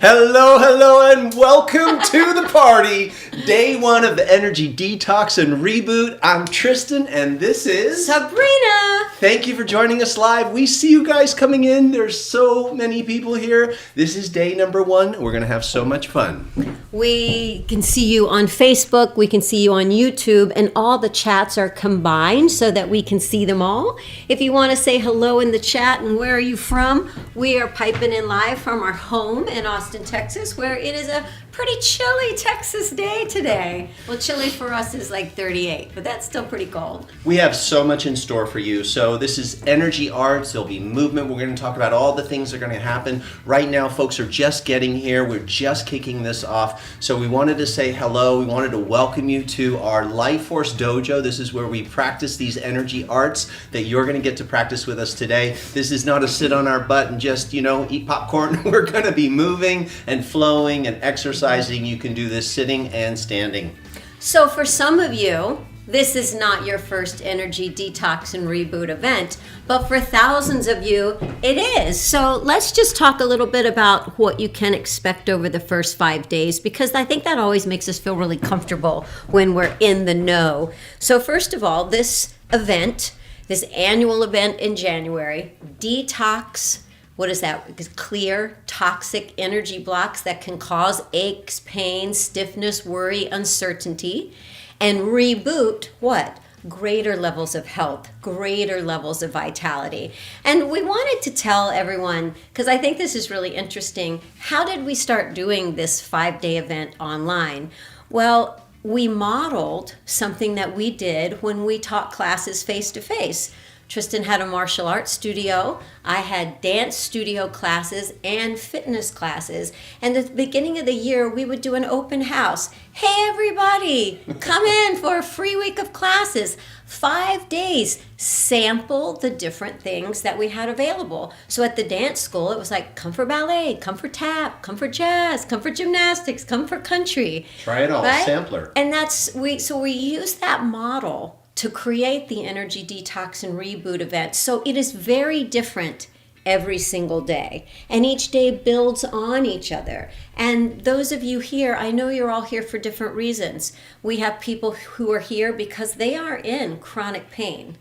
Hello, and welcome to the party. Day one of the Energy Detox and Reboot. I'm Tristan, and this is Sabrina. Thank you for joining us live. We see you guys coming in. There's so many people here. This is day number one. We're going to have so much fun. We can see you on Facebook. We can see you on YouTube, and all the chats are combined so that we can see them all. If you want to say hello in the chat and where are you from, we are piping in live from our home in Austin, Texas, where it is a pretty chilly Texas day today. Well, chilly for us is like 38, but that's still pretty cold. We have so much in store for you. So this is energy arts. There'll be movement. We're going to talk about all the things that are going to happen. Right now, folks are just getting here. We're just kicking this off. So we wanted to say hello. We wanted to welcome you to our Life Force Dojo. This is where we practice these energy arts that you're going to get to practice with us today. This is not a sit on our butt and just, eat popcorn. We're going to be moving and flowing and exercising. You can do this sitting and standing. So for some of you, this is not your first Energy Detox and Reboot event, but for thousands of you, it is. So let's just talk a little bit about what you can expect over the first 5 days, because I think that always makes us feel really comfortable when we're in the know. So first of all, this event, this annual event in January, Detox. What is that? It's clear, toxic energy blocks that can cause aches, pain, stiffness, worry, uncertainty. And reboot, what? Greater levels of health, greater levels of vitality. And we wanted to tell everyone, because I think this is really interesting, how did we start doing this 5-day event online? Well, we modeled something that we did when we taught classes face-to-face. Tristan had a martial arts studio. I had dance studio classes and fitness classes. And at the beginning of the year, we would do an open house. Hey, everybody, come in for a free week of classes. 5 days, sample the different things that we had available. So at the dance school, it was like, come for ballet, come for tap, come for jazz, come for gymnastics, come for country. Try it all, right? Sampler. And we used that model to create the Energy Detox and Reboot event. So it is very different every single day. And each day builds on each other. And those of you here, I know you're all here for different reasons. We have people who are here because they are in chronic pain.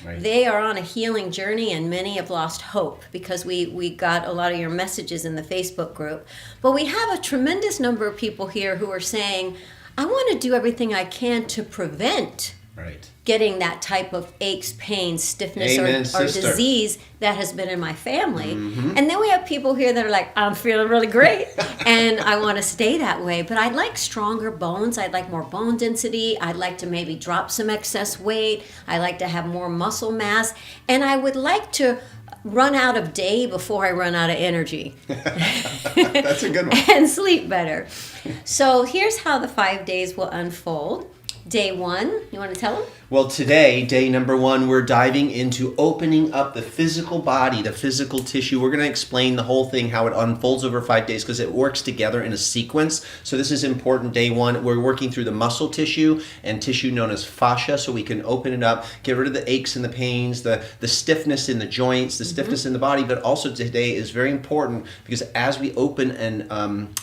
Right. They are on a healing journey, and many have lost hope because we got a lot of your messages in the Facebook group. But we have a tremendous number of people here who are saying, I want to do everything I can to prevent getting that type of aches, pain, stiffness, or disease that has been in my family. Mm-hmm. And then we have people here that are like, I'm feeling really great, and I want to stay that way. But I'd like stronger bones. I'd like more bone density. I'd like to maybe drop some excess weight. I like to have more muscle mass. And I would like to run out of day before I run out of energy. That's a good one. And sleep better. So here's how the 5 days will unfold. Day one, you want to tell them? Well, today, day number one, we're diving into opening up the physical body, the physical tissue. We're going to explain the whole thing, how it unfolds over 5 days, because it works together in a sequence. So this is important. Day one, we're working through the muscle tissue and tissue known as fascia, so we can open it up, get rid of the aches and the pains, the stiffness in the joints, the stiffness in the body. But also today is very important because as we open and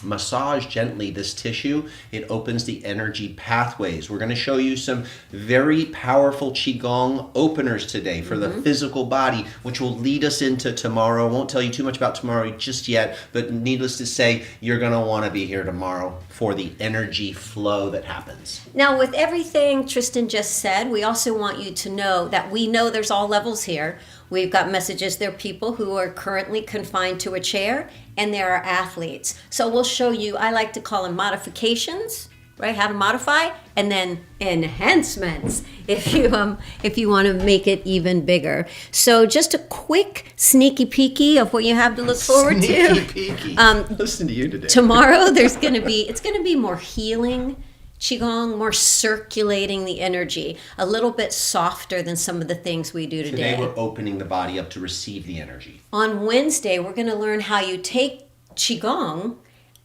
massage gently this tissue, it opens the energy pathways. We're going to show you some very powerful Qigong openers today for the physical body, which will lead us into tomorrow. I won't tell you too much about tomorrow just yet, but needless to say, you're going to want to be here tomorrow for the energy flow that happens. Now, with everything Tristan just said, we also want you to know that we know there's all levels here. We've got messages. There are people who are currently confined to a chair, and there are athletes. So we'll show you, I like to call them modifications, right? How to modify, and then enhancements if you want to make it even bigger. So just a quick sneaky peeky of what you have to look forward to. Sneaky peeky. Listen to you today. Tomorrow it's going to be more healing Qigong, more circulating the energy, a little bit softer than some of the things we do today. Today we're opening the body up to receive the energy. On Wednesday, we're going to learn how you take Qigong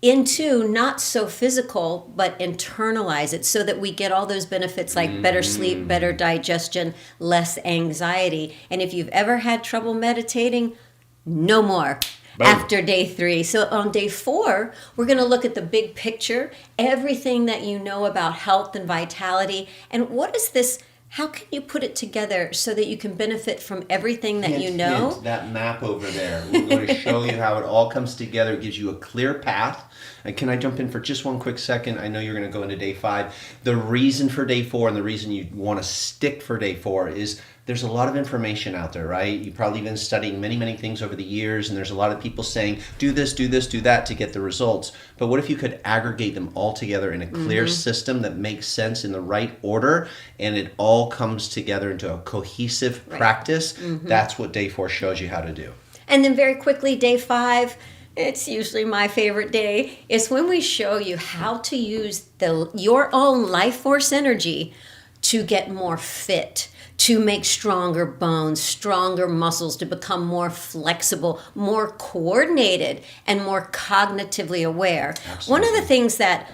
into not so physical, but internalize it so that we get all those benefits like better sleep, better digestion, less anxiety. And if you've ever had trouble meditating, no more. after day 3. So on day 4, we're going to look at the big picture, everything that you know about health and vitality, and what is this. How can you put it together so that you can benefit from everything that you know? Hint, that map over there. We're going to show you how it all comes together. It gives you a clear path. And can I jump in for just one quick second? I know you're going to go into day 5. The reason for day 4 and the reason you want to stick for day 4 is there's a lot of information out there, right? You've probably been studying many, many things over the years, and there's a lot of people saying, do this, do this, do that to get the results. But what if you could aggregate them all together in a clear system that makes sense in the right order, and it all comes together into a cohesive practice? That's what day 4 shows you how to do. And then very quickly, day 5, it's usually my favorite day, is when we show you how to use your own life force energy to get more fit, to make stronger bones, stronger muscles, to become more flexible, more coordinated, and more cognitively aware. Absolutely. One of the things that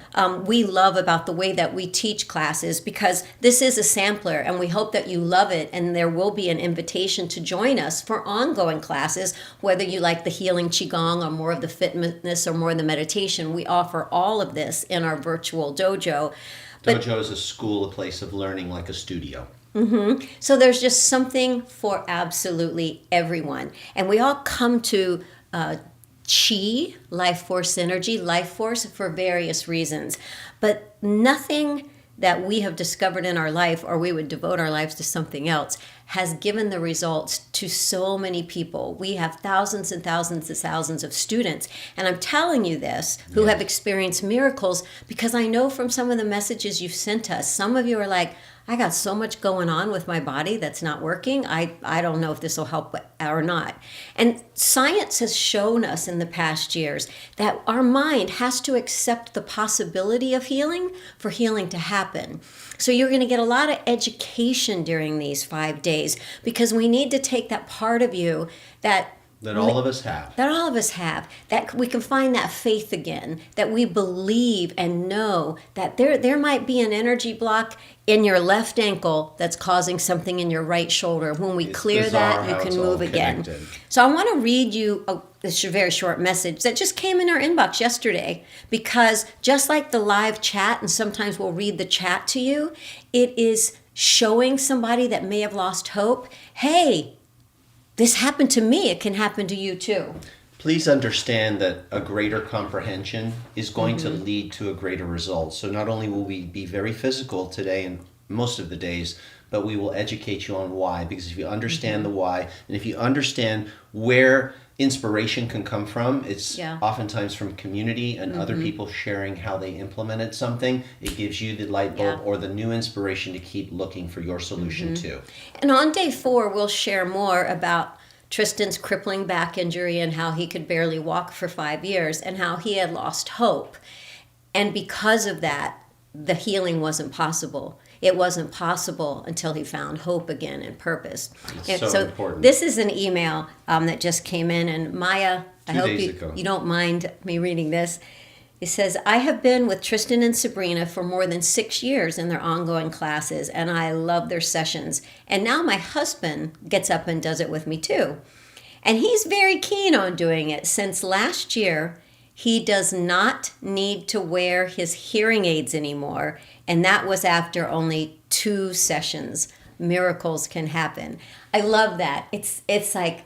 we love about the way that we teach classes, because this is a sampler and we hope that you love it, and there will be an invitation to join us for ongoing classes, whether you like the healing Qigong or more of the fitness or more of the meditation. We offer all of this in our virtual dojo. Dojo is a school, a place of learning, like a studio. So there's just something for absolutely everyone. And we all come to Qi, life force energy, life force for various reasons. But nothing that we have discovered in our life, or we would devote our lives to something else, has given the results to so many people. We have thousands and thousands and thousands of students. And I'm telling you this, who have experienced miracles, because I know from some of the messages you've sent us, some of you are like, I got so much going on with my body that's not working. I don't know if this will help or not. And science has shown us in the past years that our mind has to accept the possibility of healing for healing to happen. So you're going to get a lot of education during these 5 days, because we need to take that part of you that all of us have. That we can find that faith again, that we believe and know that there might be an energy block in your left ankle that's causing something in your right shoulder. When we clear that, you can move again. So I want to read you this very short message that just came in our inbox yesterday, because just like the live chat, and sometimes we'll read the chat to you, it is showing somebody that may have lost hope, hey, this happened to me, it can happen to you too. Please understand that a greater comprehension is going to lead to a greater result. So not only will we be very physical today and most of the days, but we will educate you on why. Because if you understand the why, and if you understand where inspiration can come from, it's oftentimes from community and other people sharing how they implemented something. It gives you the light bulb or the new inspiration to keep looking for your solution too. And on day 4, we'll share more about Tristan's crippling back injury and how he could barely walk for 5 years and how he had lost hope. And because of that, the healing wasn't possible. It wasn't possible until he found hope again and purpose. It's so important. This is an email that just came in, and Maya, I hope you don't mind me reading this. It says, I have been with Tristan and Sabrina for more than 6 years in their ongoing classes, and I love their sessions. And now my husband gets up and does it with me too. And he's very keen on doing it. Since last year, he does not need to wear his hearing aids anymore, and that was after only 2 sessions. Miracles can happen. I love that. It's like,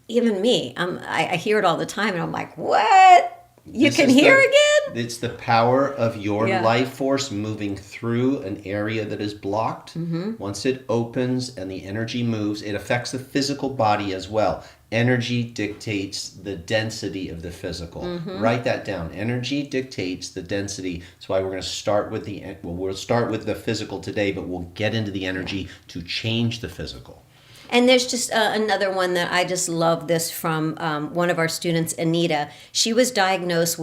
even me, I hear it all the time, and I'm like, what? You can hear again? It's the power of your life force moving through an area that is blocked. Once it opens and the energy moves, it affects the physical body as well. Energy dictates the density of the physical. Write that down. Energy dictates the density. That's why we're going to start with we'll start with the physical today, but we'll get into the energy to change the physical. And there's just another one that I just love this from one of our students, Anita. She was diagnosed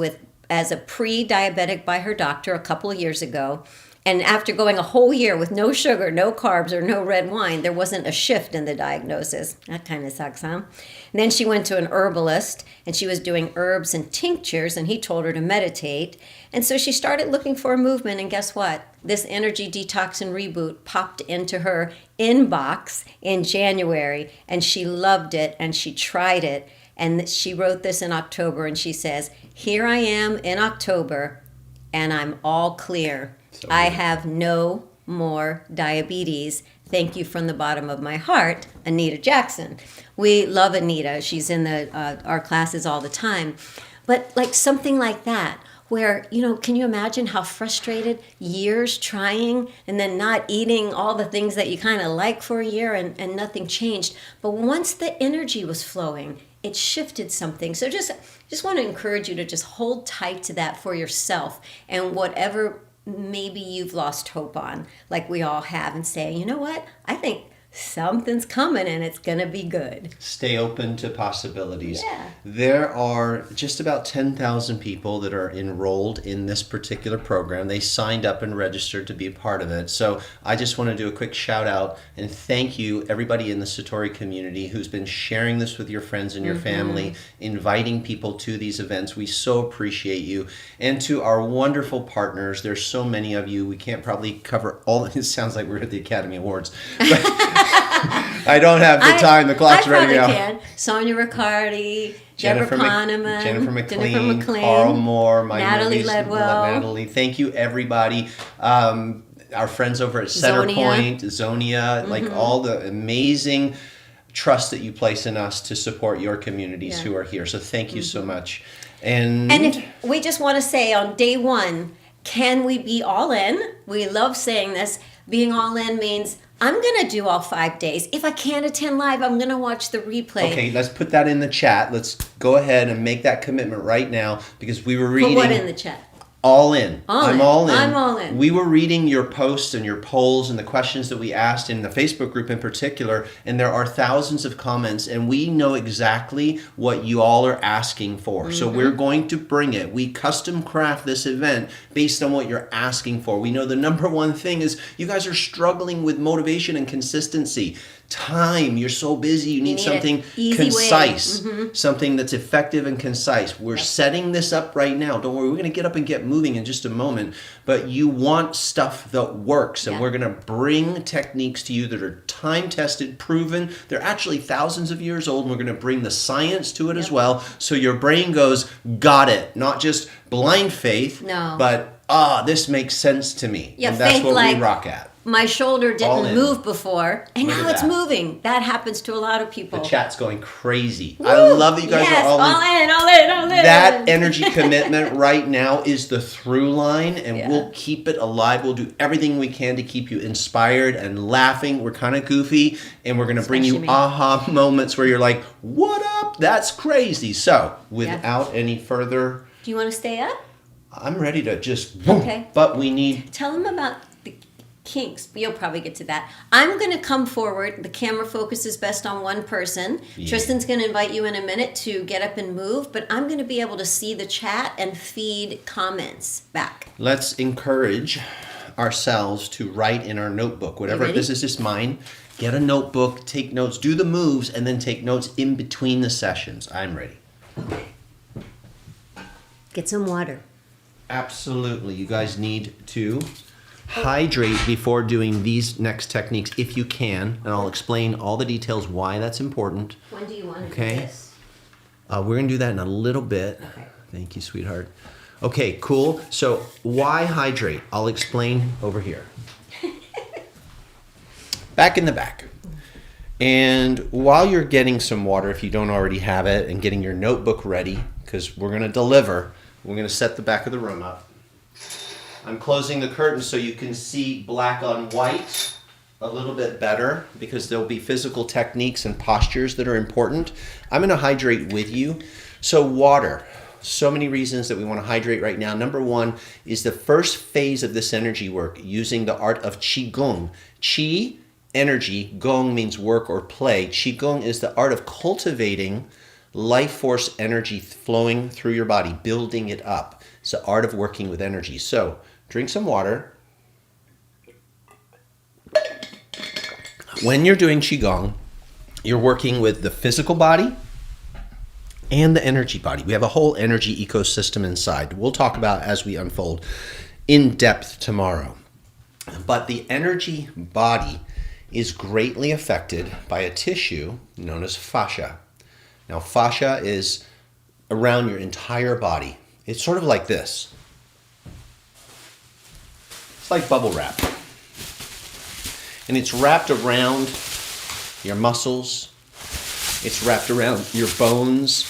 as a pre-diabetic by her doctor a couple of years ago. And after going a whole year with no sugar, no carbs, or no red wine, there wasn't a shift in the diagnosis. That kind of sucks, huh? And then she went to an herbalist, and she was doing herbs and tinctures, and he told her to meditate. And so she started looking for a movement, and guess what? This energy detox and reboot popped into her inbox in January, and she loved it, and she tried it. And she wrote this in October, and she says, "Here I am in October, and I'm all clear. I have no more diabetes. Thank you from the bottom of my heart, Anita Jackson." We love Anita. She's in our classes all the time. But like something like that, where, can you imagine how frustrated years trying and then not eating all the things that you kind of like for a year and nothing changed. But once the energy was flowing, it shifted something. So just want to encourage you to just hold tight to that for yourself, and whatever maybe you've lost hope on, like we all have, and say, you know what, I think something's coming and it's gonna be good. Stay open to possibilities. Yeah. There are just about 10,000 people that are enrolled in this particular program. They signed up and registered to be a part of it. So I just want to do a quick shout out and thank you, everybody in the Satori community who's been sharing this with your friends and your family, inviting people to these events. We so appreciate you. And to our wonderful partners, there's so many of you. We can't probably cover all. It sounds like we're at the Academy Awards. But I don't have the time. The clock's running out. I probably can. Sonia Riccardi, Jennifer Kahneman, Jennifer McLean, Carl Moore, my Natalie movies, Ledwell. Natalie. Thank you, everybody. Our friends over at Centerpoint, Zonia, like all the amazing trust that you place in us to support your communities who are here. So thank you so much. And if we just want to say on day one, can we be all in? We love saying this. Being all in means I'm going to do all 5 days. If I can't attend live, I'm going to watch the replay. Okay, let's put that in the chat. Let's go ahead and make that commitment right now, because we were reading... Put what in the chat? All in. I'm all in. I'm all in. We were reading your posts and your polls and the questions that we asked in the Facebook group in particular, and there are thousands of comments, and we know exactly what you all are asking for. So we're going to bring it. We custom craft this event based on what you're asking for. We know the number one thing is you guys are struggling with motivation and consistency. Time. You're so busy. You need something concise, something that's effective and concise. We're setting this up right now. Don't worry. We're going to get up and get moving in just a moment. But you want stuff that works. And we're going to bring techniques to you that are time-tested, proven. They're actually thousands of years old. And we're going to bring the science to it as well. So your brain goes, got it. Not just blind faith. No. But, this makes sense to me. Yeah, and that's faith, what like, we rock at. My shoulder didn't move before, and Look now at it's that. moving. That happens to a lot of people. The chat's going crazy. Woo! I love that you guys are all in. All in. That energy commitment right now is the through line, and we'll keep it alive. We'll do everything we can to keep you inspired and laughing. We're kind of goofy, and we're going to bring you aha moments where you're like, what up? That's crazy. So, without any further... Do you want to stay up? I'm ready to just... Okay. But we need... Tell them about the kinks. You'll probably get to that. I'm going to come forward. The camera focuses best on one person. Yeah. Tristan's going to invite you in a minute to get up and move, but I'm going to be able to see the chat and feed comments back. Let's encourage ourselves to write in our notebook. Whatever, this is just mine. Get a notebook, take notes, do the moves, and then take notes in between the sessions. I'm ready. Okay. Get some water. Absolutely. You guys need to hydrate before doing these next techniques if you can, and I'll explain all the details why that's important. When do you want to do this? We're going to do that in a little bit. Okay. Thank you, sweetheart. Okay, cool. So why hydrate? I'll explain over here. Back in the back. And while you're getting some water, if you don't already have it, and getting your notebook ready, because we're going to deliver, we're going to set the back of the room up. I'm closing the curtain so you can see black on white a little bit better, because there'll be physical techniques and postures that are important. I'm going to hydrate with you. So water, so many reasons that we want to hydrate right now. Number one is the first phase of this energy work using the art of Qigong. Qi, energy, Gong means work or play. Qigong is the art of cultivating life force energy flowing through your body, building it up. It's the art of working with energy. So, drink some water. When you're doing Qigong, you're working with the physical body and the energy body. We have a whole energy ecosystem inside. We'll talk about as we unfold in depth tomorrow. But the energy body is greatly affected by a tissue known as fascia. Now, fascia is around your entire body. It's sort of like this. It's like bubble wrap. And it's wrapped around your muscles. It's wrapped around your bones.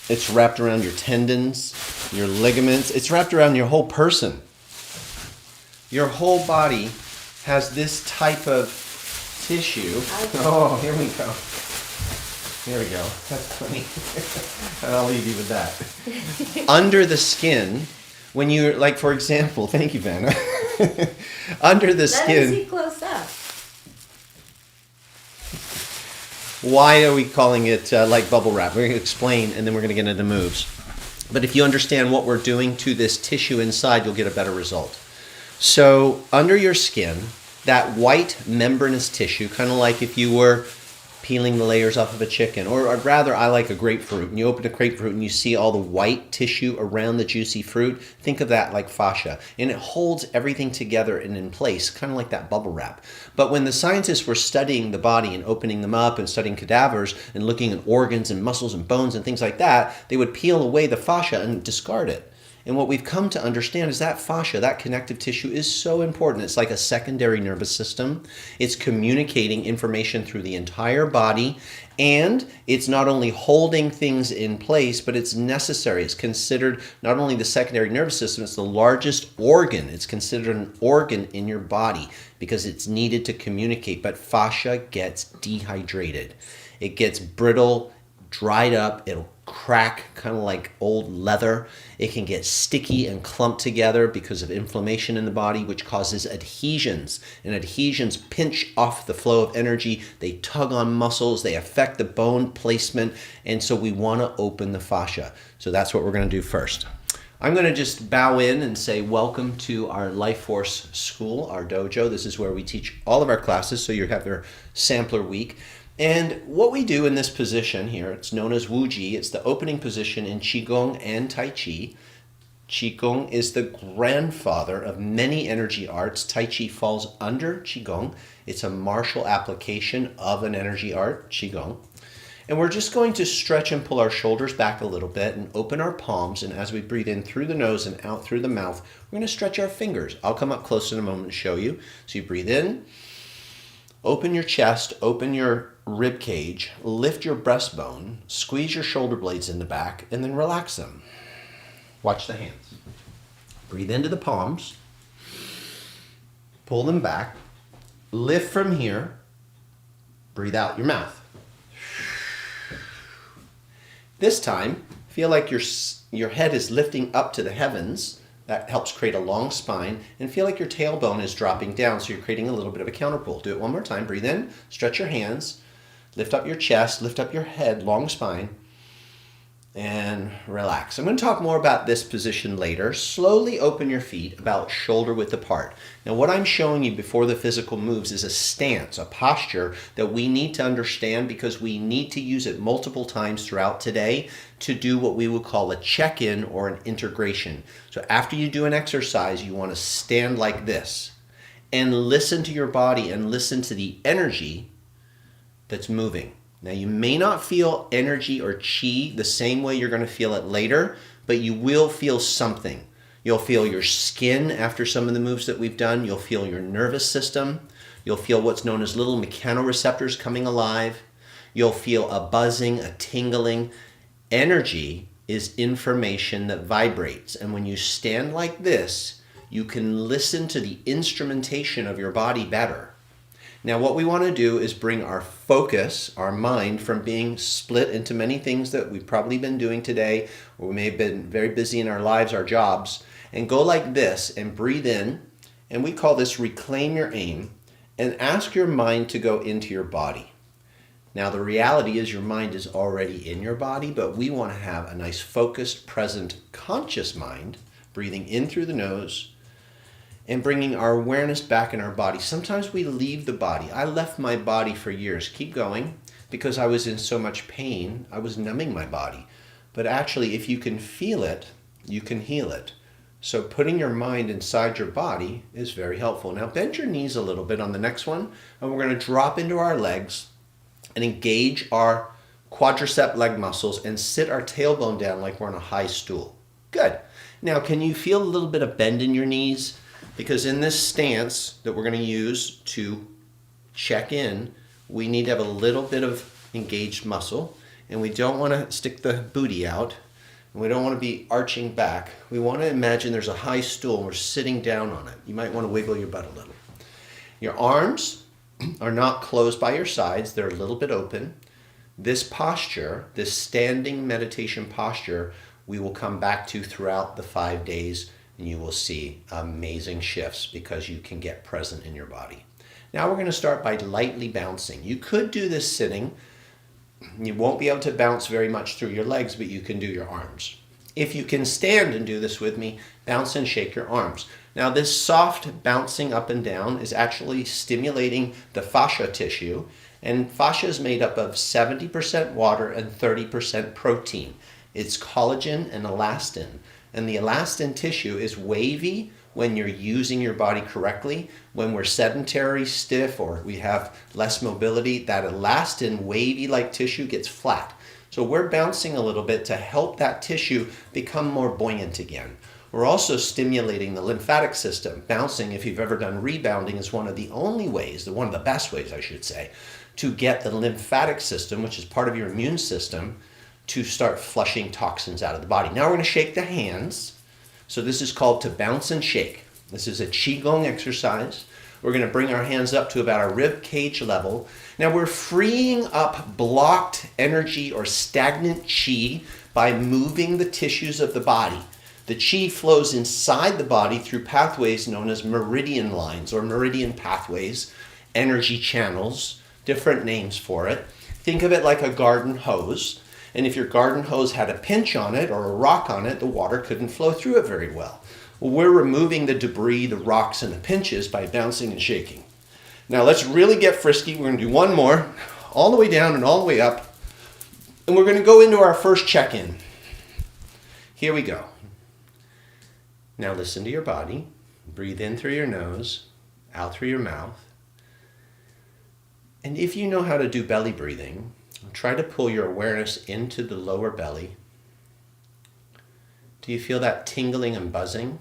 It's wrapped around your tendons, your ligaments. It's wrapped around your whole person. Your whole body has this type of tissue. Oh, here we go. There we go. That's funny. And I'll leave you with that. Under the skin, when you're, like, for example, thank you, Vanna. Under the skin. Let me see close up. Why are we calling it like bubble wrap? We're going to explain, and then we're going to get into moves. But if you understand what we're doing to this tissue inside, you'll get a better result. So under your skin, that white membranous tissue, kind of like if you were peeling the layers off of a chicken, or rather, I like a grapefruit, and you open a grapefruit and you see all the white tissue around the juicy fruit. Think of that like fascia, and it holds everything together and in place, kind of like that bubble wrap. But when the scientists were studying the body and opening them up and studying cadavers and looking at organs and muscles and bones and things like that, they would peel away the fascia and discard it. And what we've come to understand is that fascia, that connective tissue, is so important. It's like a secondary nervous system. It's communicating information through the entire body, and it's not only holding things in place, but it's necessary. It's considered not only the secondary nervous system, it's the largest organ. It's considered an organ in your body because it's needed to communicate. But fascia gets dehydrated. It gets brittle, dried up, it'll crack kind of like old leather. It can get sticky and clumped together because of inflammation in the body, which causes adhesions. And adhesions pinch off the flow of energy. They tug on muscles. They affect the bone placement. And so we want to open the fascia. So that's what we're going to do first. I'm going to just bow in and say welcome to our Life Force School, our dojo. This is where we teach all of our classes, so you have your sampler week. And what we do in this position here, it's known as Wu Ji. It's the opening position in Qigong and Tai Chi. Qigong is the grandfather of many energy arts. Tai Chi falls under Qigong. It's a martial application of an energy art, Qigong. And we're just going to stretch and pull our shoulders back a little bit and open our palms. And as we breathe in through the nose and out through the mouth, we're going to stretch our fingers. I'll come up close in a moment and show you. So you breathe in, open your chest, open your rib cage, lift your breastbone, squeeze your shoulder blades in the back, and then relax them. Watch the hands. Breathe into the palms, pull them back, lift from here, breathe out your mouth. This time, feel like your head is lifting up to the heavens. That helps create a long spine, and feel like your tailbone is dropping down, so you're creating a little bit of a counterpull. Do it one more time. Breathe in, stretch your hands, lift up your chest, lift up your head, long spine, and relax. I'm going to talk more about this position later. Slowly open your feet about shoulder width apart. Now, what I'm showing you before the physical moves is a stance, a posture that we need to understand because we need to use it multiple times throughout today to do what we would call a check-in or an integration. So after you do an exercise, you want to stand like this and listen to your body and listen to the energy that's moving. Now, you may not feel energy or chi the same way you're going to feel it later, but you will feel something. You'll feel your skin after some of the moves that we've done. You'll feel your nervous system. You'll feel what's known as little mechanoreceptors coming alive. You'll feel a buzzing, a tingling. Energy is information that vibrates. And when you stand like this, you can listen to the instrumentation of your body better. Now, what we want to do is bring our focus, our mind, from being split into many things that we've probably been doing today, or we may have been very busy in our lives, our jobs, and go like this and breathe in, and we call this reclaim your aim, and ask your mind to go into your body. Now, the reality is your mind is already in your body, but we want to have a nice focused, present, conscious mind, breathing in through the nose, and bringing our awareness back in our body. Sometimes we leave the body. I left my body for years. Keep going, because I was in so much pain. I was numbing my body. But actually, if you can feel it, you can heal it. So putting your mind inside your body is very helpful. Now bend your knees a little bit on the next one, and we're going to drop into our legs and engage our quadricep leg muscles, and sit our tailbone down like we're on a high stool. Good. Now, can you feel a little bit of bend in your knees? Because in this stance that we're going to use to check in, we need to have a little bit of engaged muscle, and we don't want to stick the booty out, and we don't want to be arching back. We want to imagine there's a high stool and we're sitting down on it. You might want to wiggle your butt a little. Your arms are not closed by your sides, they're a little bit open. This posture, this standing meditation posture, we will come back to throughout the 5 days, and you will see amazing shifts because you can get present in your body. Now we're going to start by lightly bouncing. You could do this sitting. You won't be able to bounce very much through your legs, but you can do your arms. If you can stand and do this with me, bounce and shake your arms. Now this soft bouncing up and down is actually stimulating the fascia tissue, and fascia is made up of 70% water and 30% protein. It's collagen and elastin, and the elastin tissue is wavy when you're using your body correctly. When we're sedentary, stiff, or we have less mobility, that elastin wavy-like tissue gets flat. So we're bouncing a little bit to help that tissue become more buoyant again. We're also stimulating the lymphatic system. Bouncing, if you've ever done rebounding, is one of the only ways, one of the best ways, I should say, to get the lymphatic system, which is part of your immune system, to start flushing toxins out of the body. Now we're going to shake the hands. So this is called to bounce and shake. This is a Qigong exercise. We're going to bring our hands up to about our rib cage level. Now we're freeing up blocked energy or stagnant qi by moving the tissues of the body. The qi flows inside the body through pathways known as meridian lines or meridian pathways, energy channels, different names for it. Think of it like a garden hose. And if your garden hose had a pinch on it or a rock on it, the water couldn't flow through it very well. Well, we're removing the debris, the rocks, and the pinches by bouncing and shaking. Now let's really get frisky. We're going to do one more, all the way down and all the way up. And we're going to go into our first check-in. Here we go. Now listen to your body. Breathe in through your nose, out through your mouth. And if you know how to do belly breathing, try to pull your awareness into the lower belly. Do you feel that tingling and buzzing?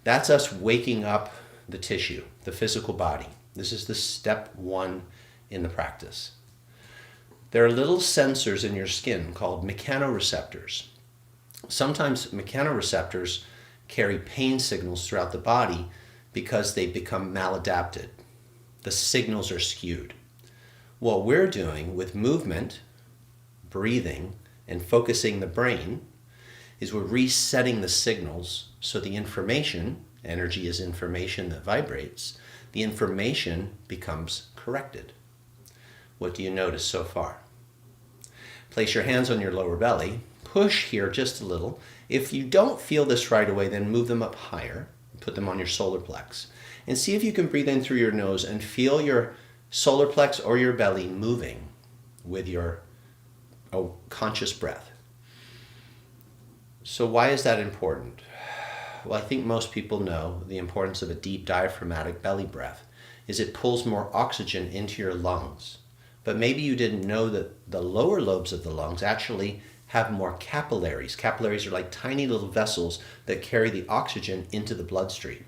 That's us waking up the tissue, the physical body. This is the step one in the practice. There are little sensors in your skin called mechanoreceptors. Sometimes mechanoreceptors carry pain signals throughout the body because they become maladapted. The signals are skewed. What we're doing with movement, breathing, and focusing the brain is we're resetting the signals so the information, energy is information that vibrates, the information becomes corrected. What do you notice so far? Place your hands on your lower belly, push here just a little. If you don't feel this right away, then move them up higher, put them on your solar plex, and see if you can breathe in through your nose and feel your solar plex or your belly moving with your conscious breath. So why is that important? Well, I think most people know the importance of a deep diaphragmatic belly breath is it pulls more oxygen into your lungs. But maybe you didn't know that the lower lobes of the lungs actually have more capillaries. Capillaries are like tiny little vessels that carry the oxygen into the bloodstream.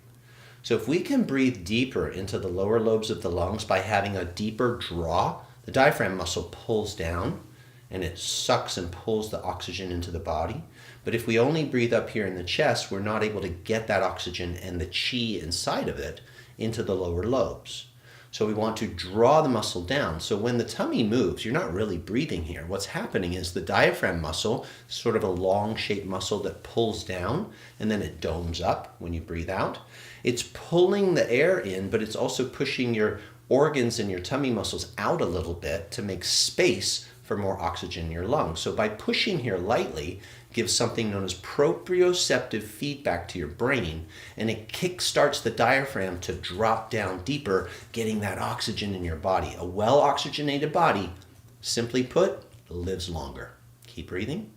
So if we can breathe deeper into the lower lobes of the lungs by having a deeper draw, the diaphragm muscle pulls down and it sucks and pulls the oxygen into the body. But if we only breathe up here in the chest, we're not able to get that oxygen and the qi inside of it into the lower lobes. So we want to draw the muscle down. So when the tummy moves, you're not really breathing here. What's happening is the diaphragm muscle, sort of a long-shaped muscle that pulls down and then it domes up when you breathe out. It's pulling the air in, but it's also pushing your organs and your tummy muscles out a little bit to make space for more oxygen in your lungs. So by pushing here lightly, gives something known as proprioceptive feedback to your brain, and it kickstarts the diaphragm to drop down deeper, getting that oxygen in your body. A well-oxygenated body, simply put, lives longer. Keep breathing.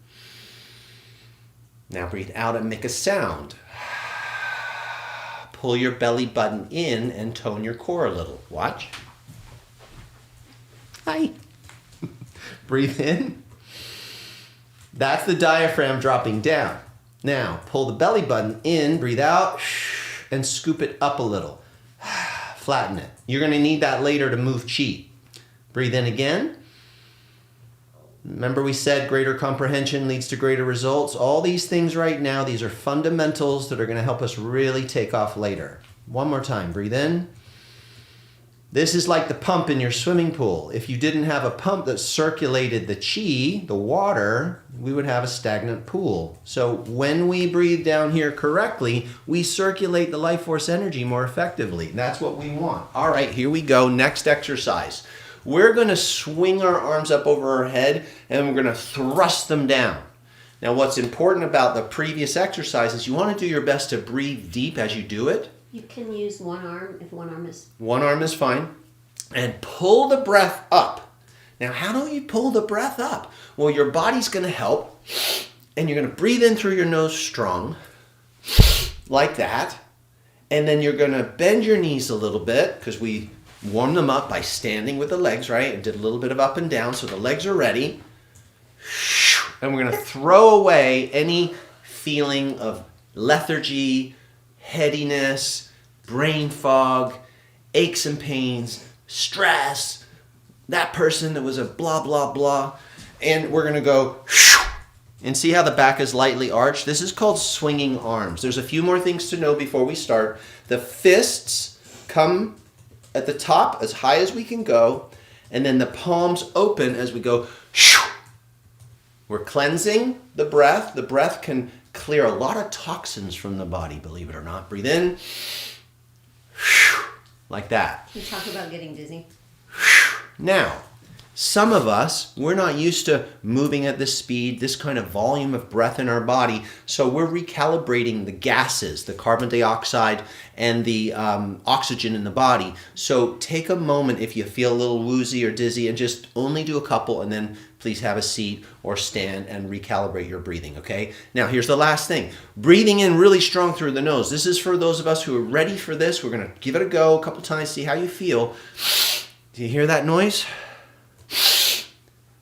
Now breathe out and make a sound. Pull your belly button in and tone your core a little. Watch. Hi. Breathe in. That's the diaphragm dropping down. Now, pull the belly button in, breathe out, and scoop it up a little. Flatten it. You're going to need that later to move chi. Breathe in again. Remember we said greater comprehension leads to greater results. All these things right now, these are fundamentals that are going to help us really take off later. One more time. Breathe in. This is like the pump in your swimming pool. If you didn't have a pump that circulated the chi, the water, we would have a stagnant pool. So when we breathe down here correctly, we circulate the life force energy more effectively. That's what we want. All right, here we go. Next exercise. We're going to swing our arms up over our head and we're going to thrust them down. Now what's important about the previous exercise is you want to do your best to breathe deep as you do it. You can use one arm if one arm is... One arm is fine. And pull the breath up. Now, how do you pull the breath up? Well, your body's going to help. And you're going to breathe in through your nose strong. Like that. And then you're going to bend your knees a little bit because we warmed them up by standing with the legs, right? And did a little bit of up and down so the legs are ready. And we're going to throw away any feeling of lethargy, headiness, brain fog, aches and pains, stress, that person that was a blah, blah, blah. And we're going to go and see how the back is lightly arched. This is called swinging arms. There's a few more things to know before we start. The fists come at the top as high as we can go, and then the palms open as we go. We're cleansing the breath. The breath can clear a lot of toxins from the body, believe it or not. Breathe in. Like that. You talk about getting dizzy. Now, some of us, we're not used to moving at this speed, this kind of volume of breath in our body, so we're recalibrating the gases, the carbon dioxide and the oxygen in the body. So take a moment if you feel a little woozy or dizzy and just only do a couple and then please have a seat or stand and recalibrate your breathing, okay? Now, here's the last thing. Breathing in really strong through the nose. This is for those of us who are ready for this. We're going to give it a go a couple times, see how you feel. Do you hear that noise?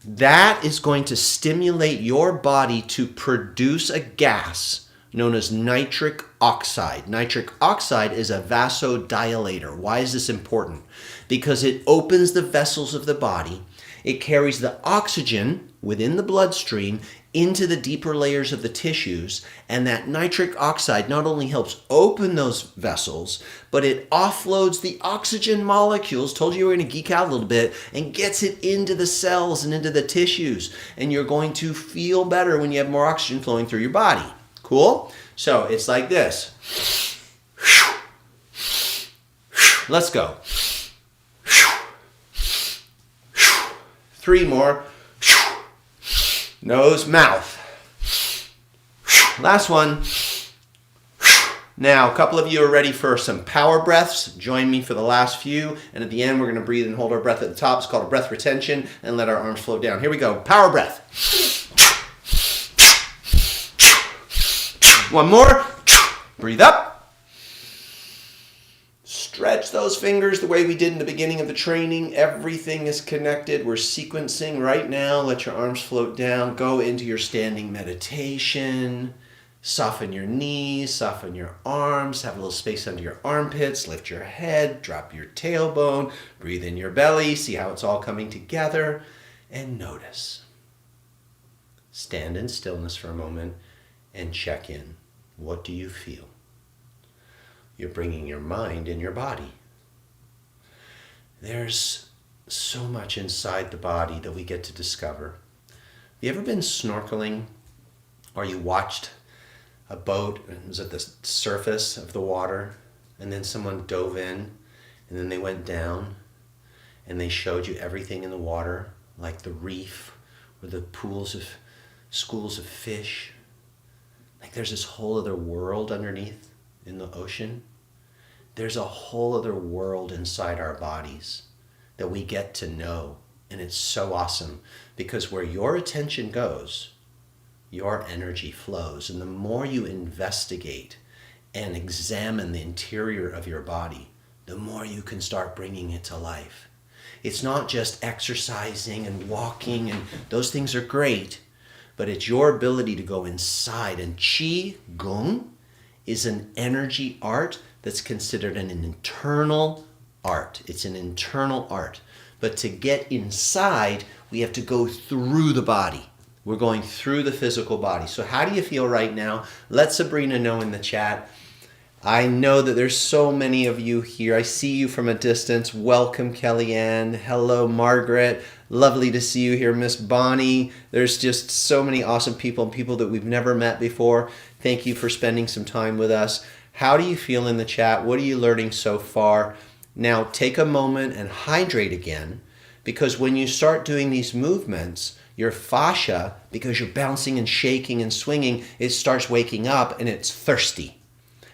That is going to stimulate your body to produce a gas known as nitric oxide. Nitric oxide is a vasodilator. Why is this important? Because it opens the vessels of the body. It carries the oxygen within the bloodstream into the deeper layers of the tissues, and that nitric oxide not only helps open those vessels, but it offloads the oxygen molecules, told you we're going to geek out a little bit, and gets it into the cells and into the tissues, and you're going to feel better when you have more oxygen flowing through your body. Cool? So it's like this. Let's go. 3 more. Nose, mouth. Last one. Now, a couple of you are ready for some power breaths. Join me for the last few. And at the end, we're going to breathe and hold our breath at the top. It's called a breath retention. And let our arms flow down. Here we go. Power breath. One more. Breathe up. Stretch those fingers the way we did in the beginning of the training. Everything is connected. We're sequencing right now. Let your arms float down. Go into your standing meditation. Soften your knees, soften your arms, have a little space under your armpits, lift your head, drop your tailbone, breathe in your belly, see how it's all coming together, and notice. Stand in stillness for a moment and check in. What do you feel? You're bringing your mind in your body. There's so much inside the body that we get to discover. Have you ever been snorkeling or you watched a boat and was at the surface of the water and then someone dove in and then they went down and they showed you everything in the water, like the reef or the pools of schools of fish? Like there's this whole other world underneath in the ocean. There's a whole other world inside our bodies that we get to know, and it's so awesome because where your attention goes, your energy flows. And the more you investigate and examine the interior of your body, the more you can start bringing it to life. It's not just exercising and walking, and those things are great, but it's your ability to go inside. And Qi Gong is an energy art that's considered an internal art. It's an internal art. But to get inside, we have to go through the body. We're going through the physical body. So how do you feel right now? Let Sabrina know in the chat. I know that there's so many of you here. I see you from a distance. Welcome, Kellyanne. Hello, Margaret. Lovely to see you here, Miss Bonnie. There's just so many awesome people and people that we've never met before. Thank you for spending some time with us. How do you feel in the chat? What are you learning so far? Now, take a moment and hydrate again, because when you start doing these movements, your fascia, because you're bouncing and shaking and swinging, it starts waking up and it's thirsty.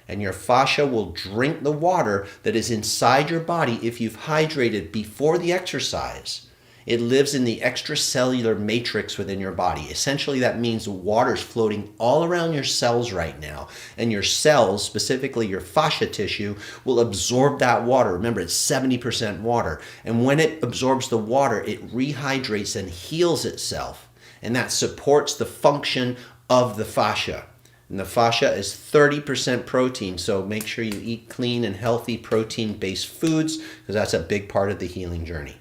And your fascia will drink the water that is inside your body if you've hydrated before the exercise. It lives in the extracellular matrix within your body. Essentially, that means water's floating all around your cells right now. And your cells, specifically your fascia tissue, will absorb that water. Remember, it's 70% water. And when it absorbs the water, it rehydrates and heals itself. And that supports the function of the fascia. And the fascia is 30% protein, so make sure you eat clean and healthy protein-based foods, because that's a big part of the healing journey.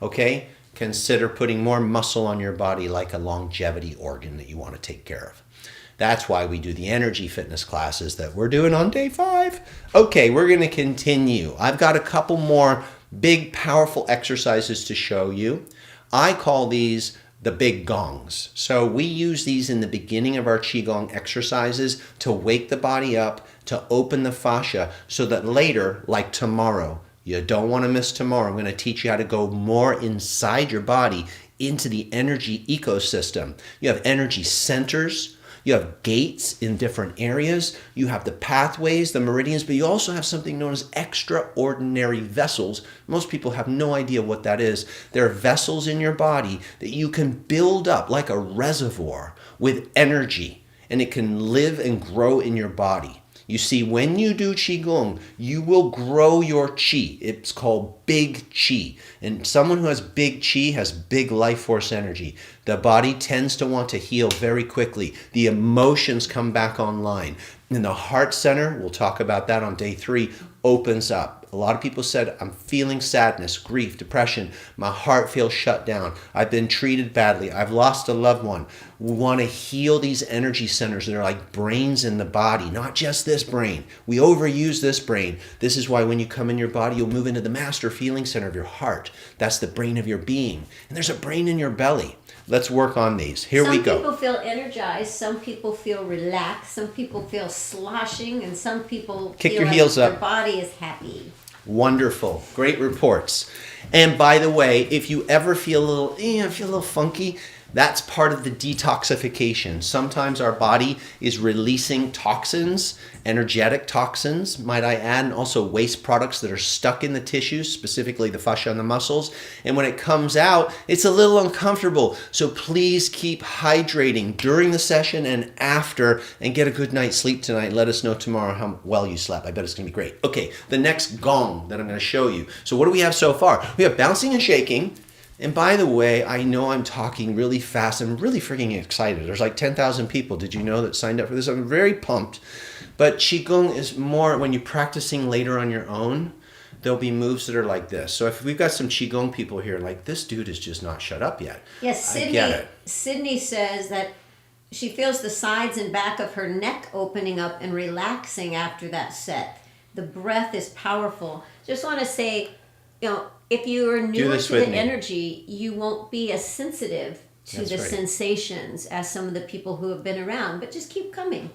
Okay? Consider putting more muscle on your body, like a longevity organ that you want to take care of. That's why we do the energy fitness classes that we're doing on day 5. Okay, we're going to continue. I've got a couple more big, powerful exercises to show you. I call these the big gongs. So we use these in the beginning of our Qigong exercises to wake the body up, to open the fascia, so that later, like tomorrow, you don't want to miss tomorrow. I'm going to teach you how to go more inside your body into the energy ecosystem. You have energy centers. You have gates in different areas. You have the pathways, the meridians, but you also have something known as extraordinary vessels. Most people have no idea what that is. There are vessels in your body that you can build up like a reservoir with energy, and it can live and grow in your body. You see, when you do Qigong, you will grow your Qi. It's called big Qi. And someone who has big Qi has big life force energy. The body tends to want to heal very quickly. The emotions come back online. And the heart center, we'll talk about that on day 3, opens up. A lot of people said, I'm feeling sadness, grief, depression. My heart feels shut down. I've been treated badly. I've lost a loved one. We want to heal these energy centers that are like brains in the body, not just this brain. We overuse this brain. This is why when you come in your body, you'll move into the master feeling center of your heart. That's the brain of your being. And there's a brain in your belly. Let's work on these. Here we go. Some people feel energized, some people feel relaxed, some people feel sloshing, and some people Kick feel your like heels their up. body is happy. Wonderful. Great reports. And by the way, if you ever feel a little funky, that's part of the detoxification. Sometimes our body is releasing toxins, energetic toxins, might I add, and also waste products that are stuck in the tissues, specifically the fascia and the muscles. And when it comes out, it's a little uncomfortable. So please keep hydrating during the session and after, and get a good night's sleep tonight. Let us know tomorrow how well you slept. I bet it's going to be great. Okay, the next gong that I'm going to show you. So what do we have so far? We have bouncing and shaking. And by the way, I know I'm talking really fast. I'm really freaking excited. There's like 10,000 people, did you know, that signed up for this? I'm very pumped. But Qigong is more, when you're practicing later on your own, there'll be moves that are like this. So if we've got some Qigong people here, like, this dude is just not shut up yet. Yes, I get it. Sydney says that she feels the sides and back of her neck opening up and relaxing after that set. The breath is powerful. Just want to say, if you are newer to the energy, you won't be as sensitive to the sensations as some of the people who have been around, but just keep coming.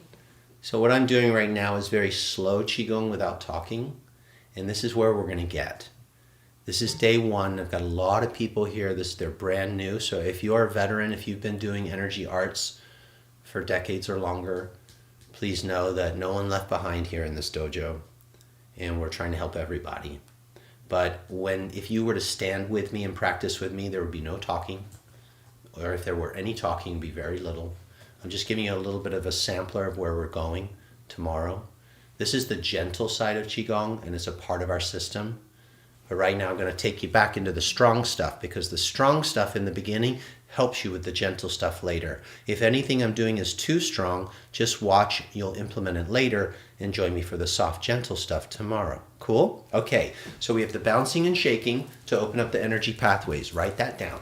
So what I'm doing right now is very slow Qigong without talking, and this is where we're going to get. This is day 1. I've got a lot of people here. They're brand new, so if you're a veteran, if you've been doing energy arts for decades or longer, please know that no one left behind here in this dojo, and we're trying to help everybody. But if you were to stand with me and practice with me, there would be no talking. Or if there were any talking, it would be very little. I'm just giving you a little bit of a sampler of where we're going tomorrow. This is the gentle side of Qigong, and it's a part of our system. But right now I'm going to take you back into the strong stuff, because the strong stuff in the beginning helps you with the gentle stuff later. If anything I'm doing is too strong, just watch, you'll implement it later, and join me for the soft, gentle stuff tomorrow. Cool? Okay, so we have the bouncing and shaking to open up the energy pathways. Write that down.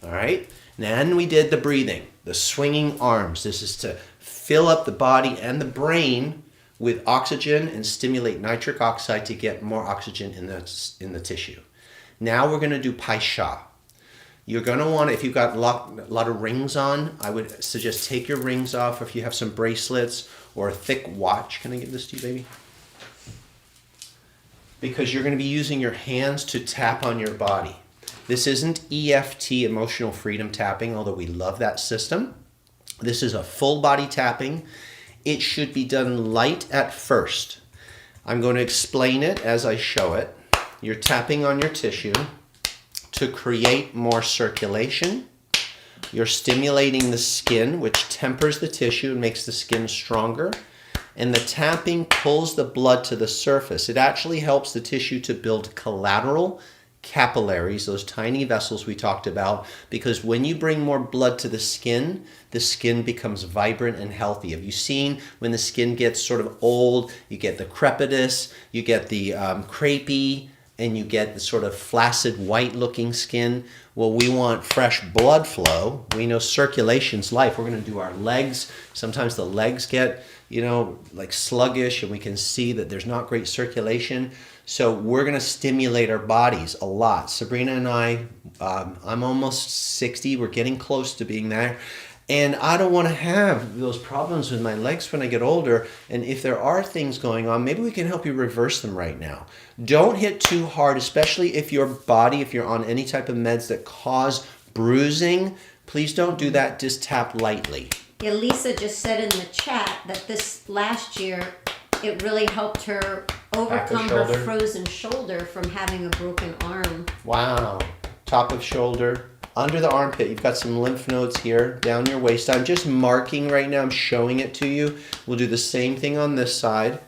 All right? And then we did the breathing, the swinging arms. This is to fill up the body and the brain with oxygen and stimulate nitric oxide to get more oxygen in the tissue. Now we're going to do Pai Sha. You're going to want, if you've got a lot of rings on, I would suggest take your rings off, or if you have some bracelets or a thick watch. Can I give this to you, baby? Because you're going to be using your hands to tap on your body. This isn't EFT, emotional freedom tapping, although we love that system. This is a full body tapping. It should be done light at first. I'm going to explain it as I show it. You're tapping on your tissue to create more circulation. You're stimulating the skin, which tempers the tissue and makes the skin stronger. And the tapping pulls the blood to the surface. It actually helps the tissue to build collateral capillaries, those tiny vessels we talked about, because when you bring more blood to the skin becomes vibrant and healthy. Have you seen when the skin gets sort of old, you get the crepitus, you get the crepey, and you get the sort of flaccid white looking skin? Well, we want fresh blood flow. We know circulation's life. We're going to do our legs. Sometimes the legs get, like sluggish, and we can see that there's not great circulation. So we're going to stimulate our bodies a lot. Sabrina and I, I'm almost 60. We're getting close to being there. And I don't want to have those problems with my legs when I get older. And if there are things going on, maybe we can help you reverse them right now. Don't hit too hard, especially if you're on any type of meds that cause bruising. Please don't do that. Just tap lightly. Yeah, Lisa just said in the chat that this last year, it really helped her overcome her frozen shoulder from having a broken arm. Wow. Top of shoulder, under the armpit. You've got some lymph nodes here, down your waist. I'm just marking right now. I'm showing it to you. We'll do the same thing on this side.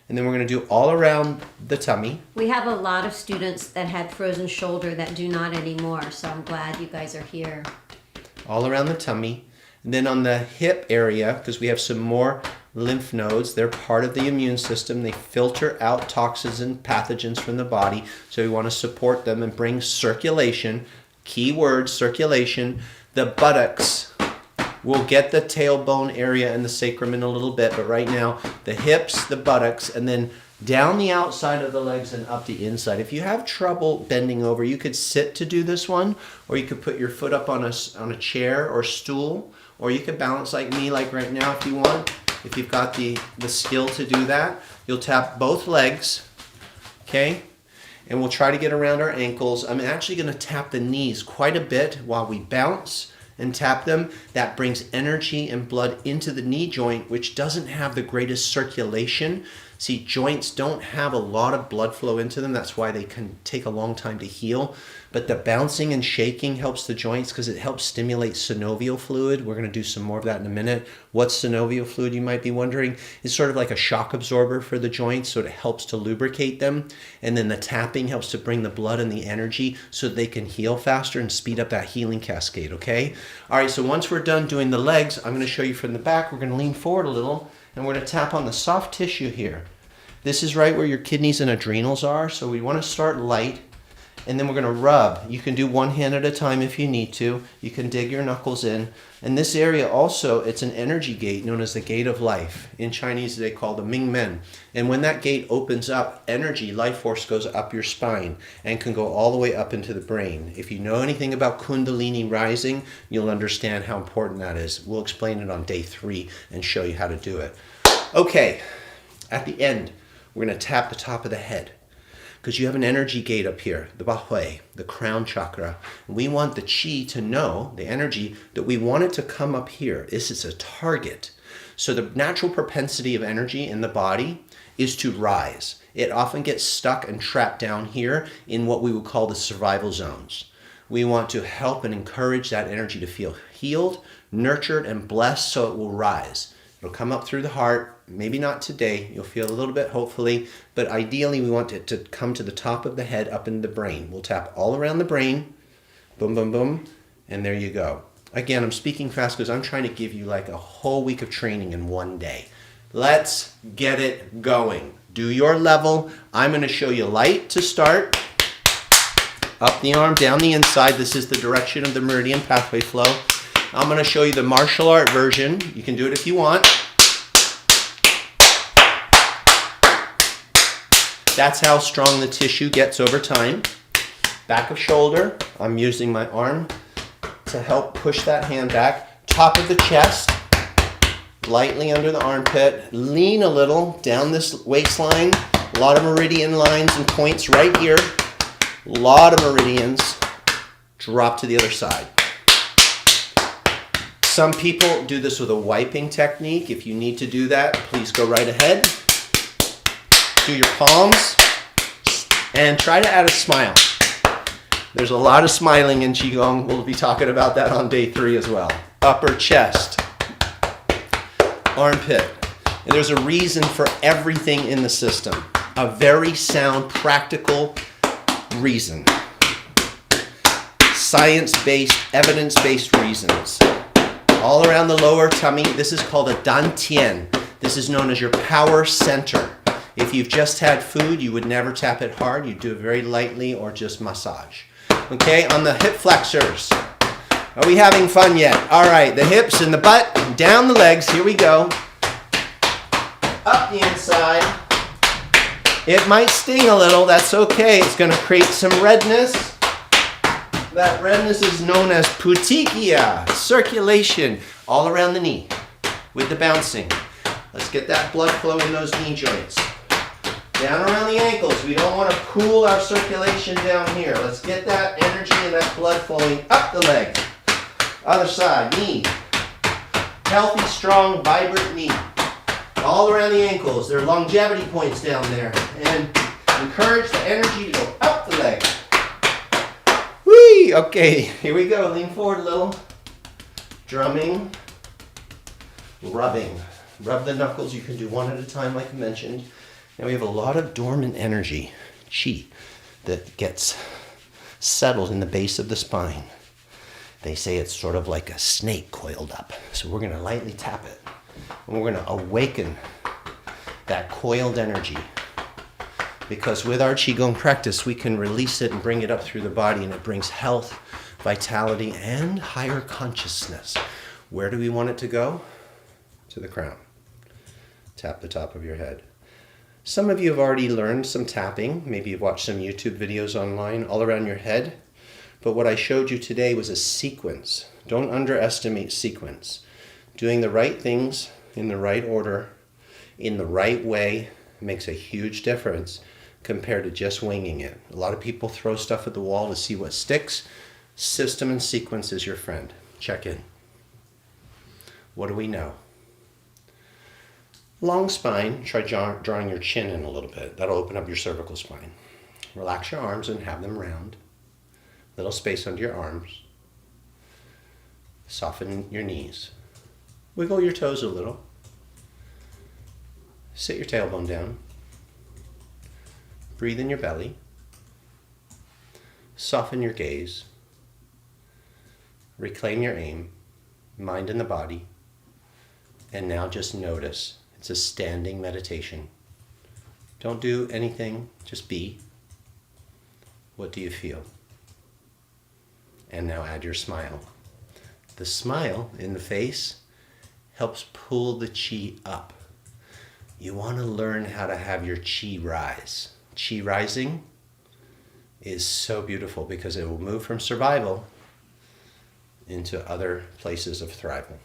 And then we're going to do all around the tummy. We have a lot of students that had frozen shoulder that do not anymore. So I'm glad you guys are here. All around the tummy. And then on the hip area, because we have some more lymph nodes, they're part of the immune system. They filter out toxins and pathogens from the body. So we want to support them and bring circulation. Key word, circulation. The buttocks. We'll get the tailbone area and the sacrum in a little bit, but right now, the hips, the buttocks, and then down the outside of the legs and up the inside. If you have trouble bending over, you could sit to do this one, or you could put your foot up on a chair or stool, or you could balance like me, like right now if you want. If you've got the skill to do that, you'll tap both legs, okay? And we'll try to get around our ankles. I'm actually going to tap the knees quite a bit while we bounce and tap them. That brings energy and blood into the knee joint, which doesn't have the greatest circulation. See, joints don't have a lot of blood flow into them. That's why they can take a long time to heal. But the bouncing and shaking helps the joints because it helps stimulate synovial fluid. We're going to do some more of that in a minute. What's synovial fluid, you might be wondering? It's sort of like a shock absorber for the joints, so it helps to lubricate them. And then the tapping helps to bring the blood and the energy so they can heal faster and speed up that healing cascade, okay? All right, so once we're done doing the legs, I'm going to show you from the back. We're going to lean forward a little, and we're going to tap on the soft tissue here. This is right where your kidneys and adrenals are, so we want to start light. And then we're going to rub. You can do one hand at a time if you need to. You can dig your knuckles in. And this area also, it's an energy gate known as the gate of life. In Chinese, they call the Ming Men. And when that gate opens up, energy, life force goes up your spine and can go all the way up into the brain. If you know anything about Kundalini rising, you'll understand how important that is. We'll explain it on day 3 and show you how to do it. Okay, at the end, we're going to tap the top of the head, because you have an energy gate up here, the Bahui, the crown chakra. We want the chi to know, the energy, that we want it to come up here. This is a target. So the natural propensity of energy in the body is to rise. It often gets stuck and trapped down here in what we would call the survival zones. We want to help and encourage that energy to feel healed, nurtured, and blessed so it will rise. It'll come up through the heart, Maybe not today. You'll feel a little bit, hopefully. But ideally, we want it to come to the top of the head, up into the brain. We'll tap all around the brain. Boom, boom, boom. And there you go. Again, I'm speaking fast because I'm trying to give you like a whole week of training in one day. Let's get it going. Do your level. I'm going to show you light to start. Up the arm, down the inside. This is the direction of the meridian pathway flow. I'm going to show you the martial art version. You can do it if you want. That's how strong the tissue gets over time. Back of shoulder. I'm using my arm to help push that hand back. Top of the chest. Lightly under the armpit. Lean a little down this waistline. A lot of meridian lines and points right here. A lot of meridians. Drop to the other side. Some people do this with a wiping technique. If you need to do that, please go right ahead. Do your palms and try to add a smile. There's a lot of smiling in Qigong. We'll be talking about that on day 3 as well. Upper chest, armpit. And there's a reason for everything in the system. A very sound, practical reason. Science-based, evidence-based reasons. All around the lower tummy. This is called a dantian. This is known as your power center. If you've just had food, you would never tap it hard. You do it very lightly or just massage. Okay, on the hip flexors. Are we having fun yet? All right, the hips and the butt, down the legs. Here we go. Up the inside. It might sting a little. That's okay. It's going to create some redness. That redness is known as petechiae, circulation all around the knee with the bouncing. Let's get that blood flow in those knee joints. Down around the ankles. We don't want to pool our circulation down here. Let's get that energy and that blood flowing up the leg. Other side, knee. Healthy, strong, vibrant knee. All around the ankles. There are longevity points down there. And encourage the energy to go up the leg. Whee! Okay, here we go. Lean forward a little. Drumming. Rubbing. Rub the knuckles. You can do one at a time like I mentioned. Now we have a lot of dormant energy, chi, that gets settled in the base of the spine. They say it's sort of like a snake coiled up. So we're going to lightly tap it. And we're going to awaken that coiled energy. Because with our Qigong practice, we can release it and bring it up through the body, and it brings health, vitality, and higher consciousness. Where do we want it to go? To the crown. Tap the top of your head. Some of you have already learned some tapping. Maybe you've watched some YouTube videos online all around your head. But what I showed you today was a sequence. Don't underestimate sequence. Doing the right things in the right order, in the right way, makes a huge difference compared to just winging it. A lot of people throw stuff at the wall to see what sticks. System and sequence is your friend. Check in. What do we know? Long spine, try drawing your chin in a little bit. That'll open up your cervical spine. Relax your arms and have them round. Little space under your arms. Soften your knees. Wiggle your toes a little. Sit your tailbone down. Breathe in your belly. Soften your gaze. Reclaim your aim. Mind in the body. And now just notice. It's a standing meditation. Don't do anything, just be. What do you feel? And now add your smile. The smile in the face helps pull the chi up. You want to learn how to have your chi rise. Chi rising is so beautiful because it will move from survival into other places of thriving.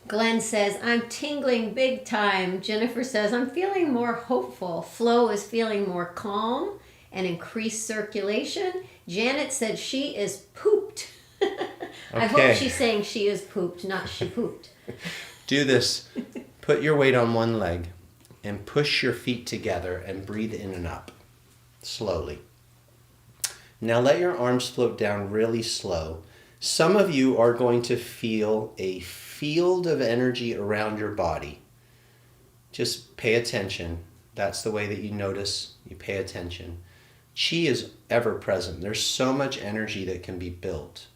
Glenn says, I'm tingling big time. Jennifer says, I'm feeling more hopeful. Flo is feeling more calm and increased circulation. Janet said she is pooped. I hope she's saying she is pooped, not she pooped. Do this. Put your weight on one leg and push your feet together and breathe in and up slowly. Now let your arms float down really slow. Some of you are going to feel a field of energy around your body. Just pay attention. That's the way that you notice, you pay attention. Chi is ever present. There's so much energy that can be built.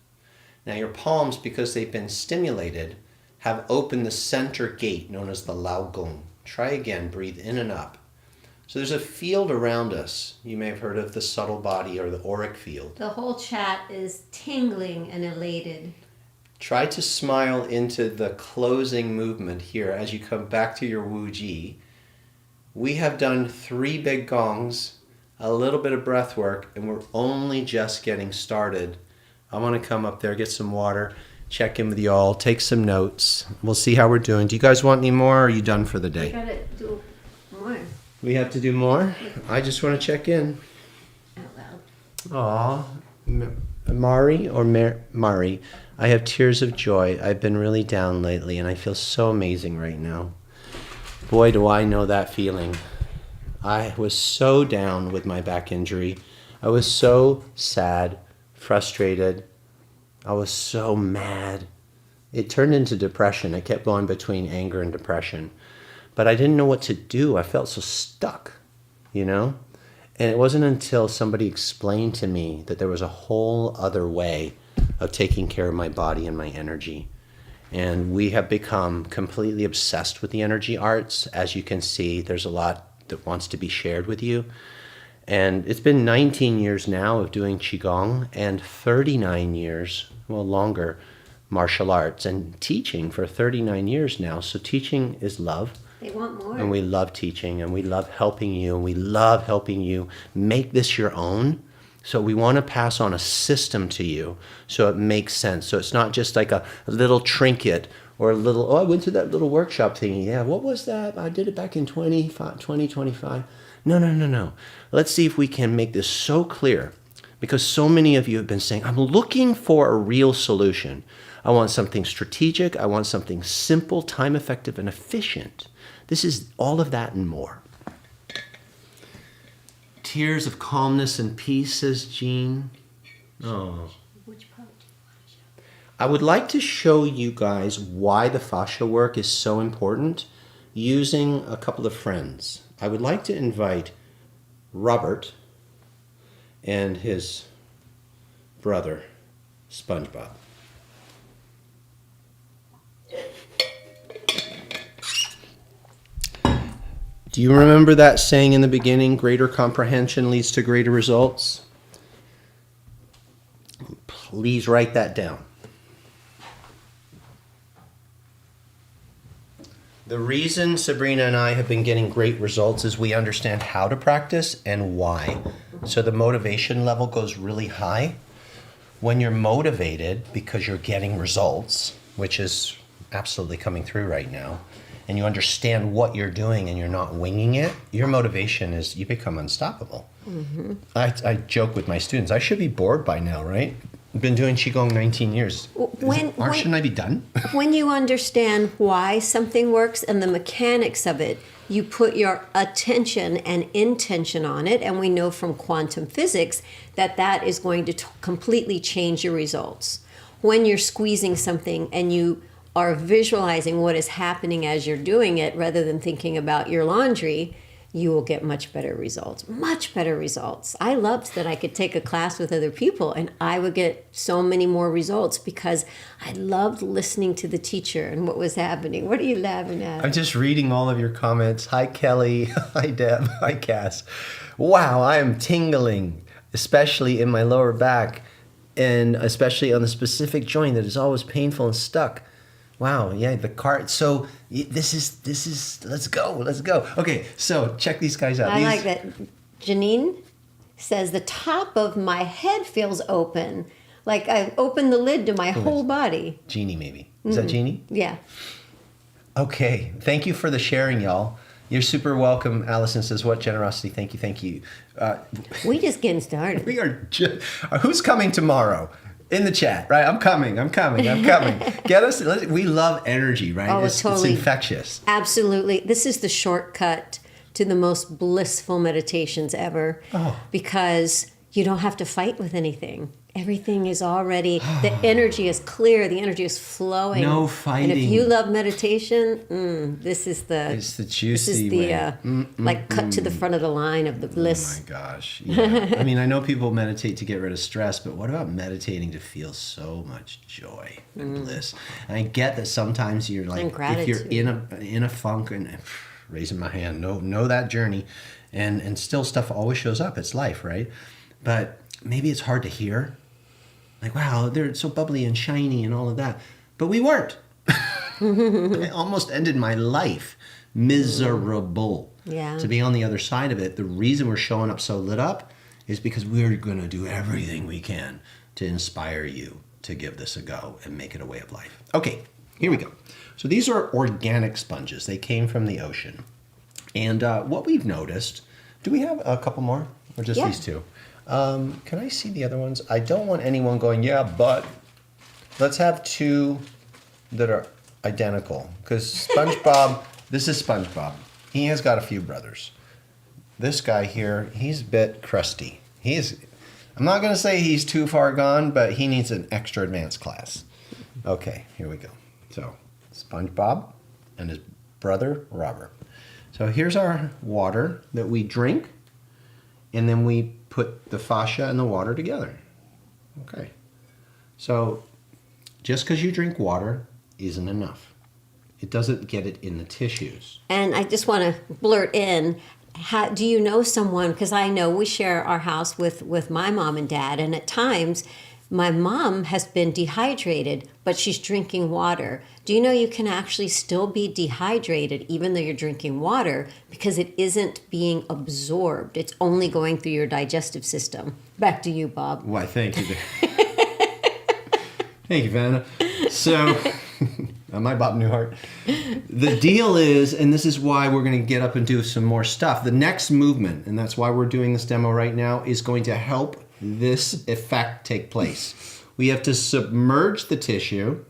Now your palms, because they've been stimulated, have opened the center gate known as the Lao Gong. Try again, breathe in and up. So there's a field around us. You may have heard of the subtle body or the auric field. The whole chat is tingling and elated. Try to smile into the closing movement here as you come back to your Wu Ji. We have done 3 big gongs, a little bit of breath work, and we're only just getting started. I want to come up there, get some water, check in with you all, take some notes. We'll see how we're doing. Do you guys want any more, or are you done for the day? We gotta do more. We have to do more? I just want to check in. Out loud. Aw, Mari, I have tears of joy. I've been really down lately, and I feel so amazing right now. Boy, do I know that feeling. I was so down with my back injury. I was so sad, frustrated. I was so mad. It turned into depression. I kept going between anger and depression. But I didn't know what to do. I felt so stuck, you know? And it wasn't until somebody explained to me that there was a whole other way of taking care of my body and my energy. And we have become completely obsessed with the energy arts. As you can see, there's a lot that wants to be shared with you. And it's been 19 years now of doing Qigong and 39 years, well, longer, martial arts and teaching for 39 years now. So teaching is love. They want more. And we love teaching, and we love helping you, and we love helping you make this your own. So we want to pass on a system to you so it makes sense. So it's not just like a little trinket or a little, oh, I went to that little workshop thingy. Yeah, what was that? I did it back in 2025. No. Let's see if we can make this so clear, because so many of you have been saying, I'm looking for a real solution. I want something strategic. I want something simple, time effective, and efficient. This is all of that and more. Tears of calmness and peace, says Jean. Oh. Which part do you want to show? I would like to show you guys why the fascia work is so important using a couple of friends. I would like to invite Robert and his brother, SpongeBob. Do you remember that saying in the beginning, greater comprehension leads to greater results? Please write that down. The reason Sabrina and I have been getting great results is we understand how to practice and why. So the motivation level goes really high. When you're motivated because you're getting results, which is absolutely coming through right now, and you understand what you're doing and you're not winging it, your motivation is, you become unstoppable. Mm-hmm. I joke with my students, I should be bored by now, right? I've been doing Qigong 19 years. Shouldn't I be done? When you understand why something works and the mechanics of it, you put your attention and intention on it, and we know from quantum physics that that is going to completely change your results. When you're squeezing something and you are visualizing what is happening as you're doing it rather than thinking about your laundry, you will get much better results. Much better results. I loved that I could take a class with other people and I would get so many more results because I loved listening to the teacher and what was happening. What are you laughing at? I'm just reading all of your comments. Hi, Kelly. Hi, Deb. Hi, Cass. Wow, I am tingling, especially in my lower back and especially on the specific joint that is always painful and stuck. Wow, yeah, the cart. So this is, let's go. Okay, so check these guys out. I like that. Janine says the top of my head feels open. Like I opened the lid to my whole body. Jeannie, maybe. Is that Jeannie? Yeah. Okay, thank you for the sharing, y'all. You're super welcome. Allison says, what generosity. Thank you. We just getting started. We are who's coming tomorrow? In the chat, right? I'm coming. Get us. We love energy, right? Oh, totally. It's infectious. Absolutely. This is the shortcut to the most blissful meditations ever. Oh. Because you don't have to fight with anything. Everything is already, the energy is clear, the energy is flowing. No fighting. And if you love meditation, this is It's the juicy this is the like cut to the front of the line of the bliss. Oh my gosh. Yeah. I mean, I know people meditate to get rid of stress, but what about meditating to feel so much joy and bliss? And I get that sometimes you're like, if you're in a funk, and raising my hand, know that journey, and still stuff always shows up. It's life, right? But maybe it's hard to hear. Like, wow, they're so bubbly and shiny and all of that. But we weren't. It almost ended my life. Miserable. Yeah. To be on the other side of it, the reason we're showing up so lit up is because we're going to do everything we can to inspire you to give this a go and make it a way of life. Okay, here we go. So these are organic sponges. They came from the ocean. And what we've noticed, do we have a couple more or just these two? Can I see the other ones? I don't want anyone going, yeah, but let's have two that are identical. Because SpongeBob, this is SpongeBob. He has got a few brothers. This guy here, he's a bit crusty. I'm not going to say he's too far gone, but he needs an extra advanced class. Okay, here we go. So, SpongeBob and his brother, Robert. So here's our water that we drink, and then we put the fascia and the water together. Okay. So just because you drink water isn't enough. It doesn't get it in the tissues. And I just want to blurt in, do you know someone, because I know we share our house with my mom and dad, and at times my mom has been dehydrated, but she's drinking water. Do you know you can actually still be dehydrated even though you're drinking water because it isn't being absorbed. It's only going through your digestive system. Back to you, Bob. Why, thank you. Thank you, Vanna. So, my Bob Newhart. The deal is, and this is why we're going to get up and do some more stuff, the next movement, and that's why we're doing this demo right now, is going to help this effect take place. We have to submerge the tissue,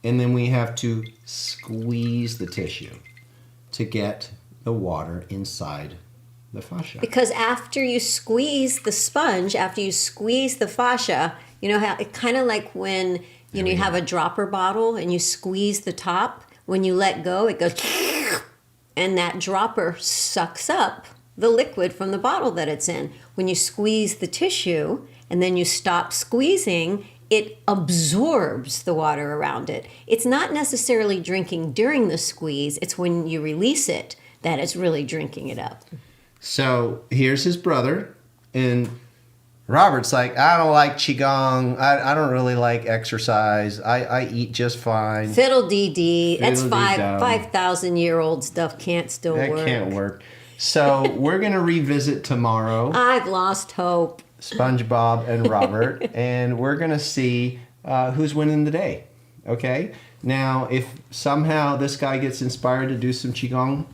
and then we have to squeeze the tissue to get the water inside the fascia. Because after you squeeze the sponge, after you squeeze the fascia, you know how it kind of like when you have a dropper bottle and you squeeze the top, when you let go, it goes and that dropper sucks up the liquid from the bottle that it's in. When you squeeze the tissue and then you stop squeezing, it absorbs the water around it. It's not necessarily drinking during the squeeze, it's when you release it that it's really drinking it up. So here's his brother, and Robert's like, I don't like Qigong, I don't really like exercise, I eat just fine. Fiddle-dee-dee, that's 5,000-year-old stuff can't work. That can't work. So we're going to revisit tomorrow. I've lost hope. SpongeBob and Robert, and we're going to see who's winning the day. Okay? Now, if somehow this guy gets inspired to do some Qigong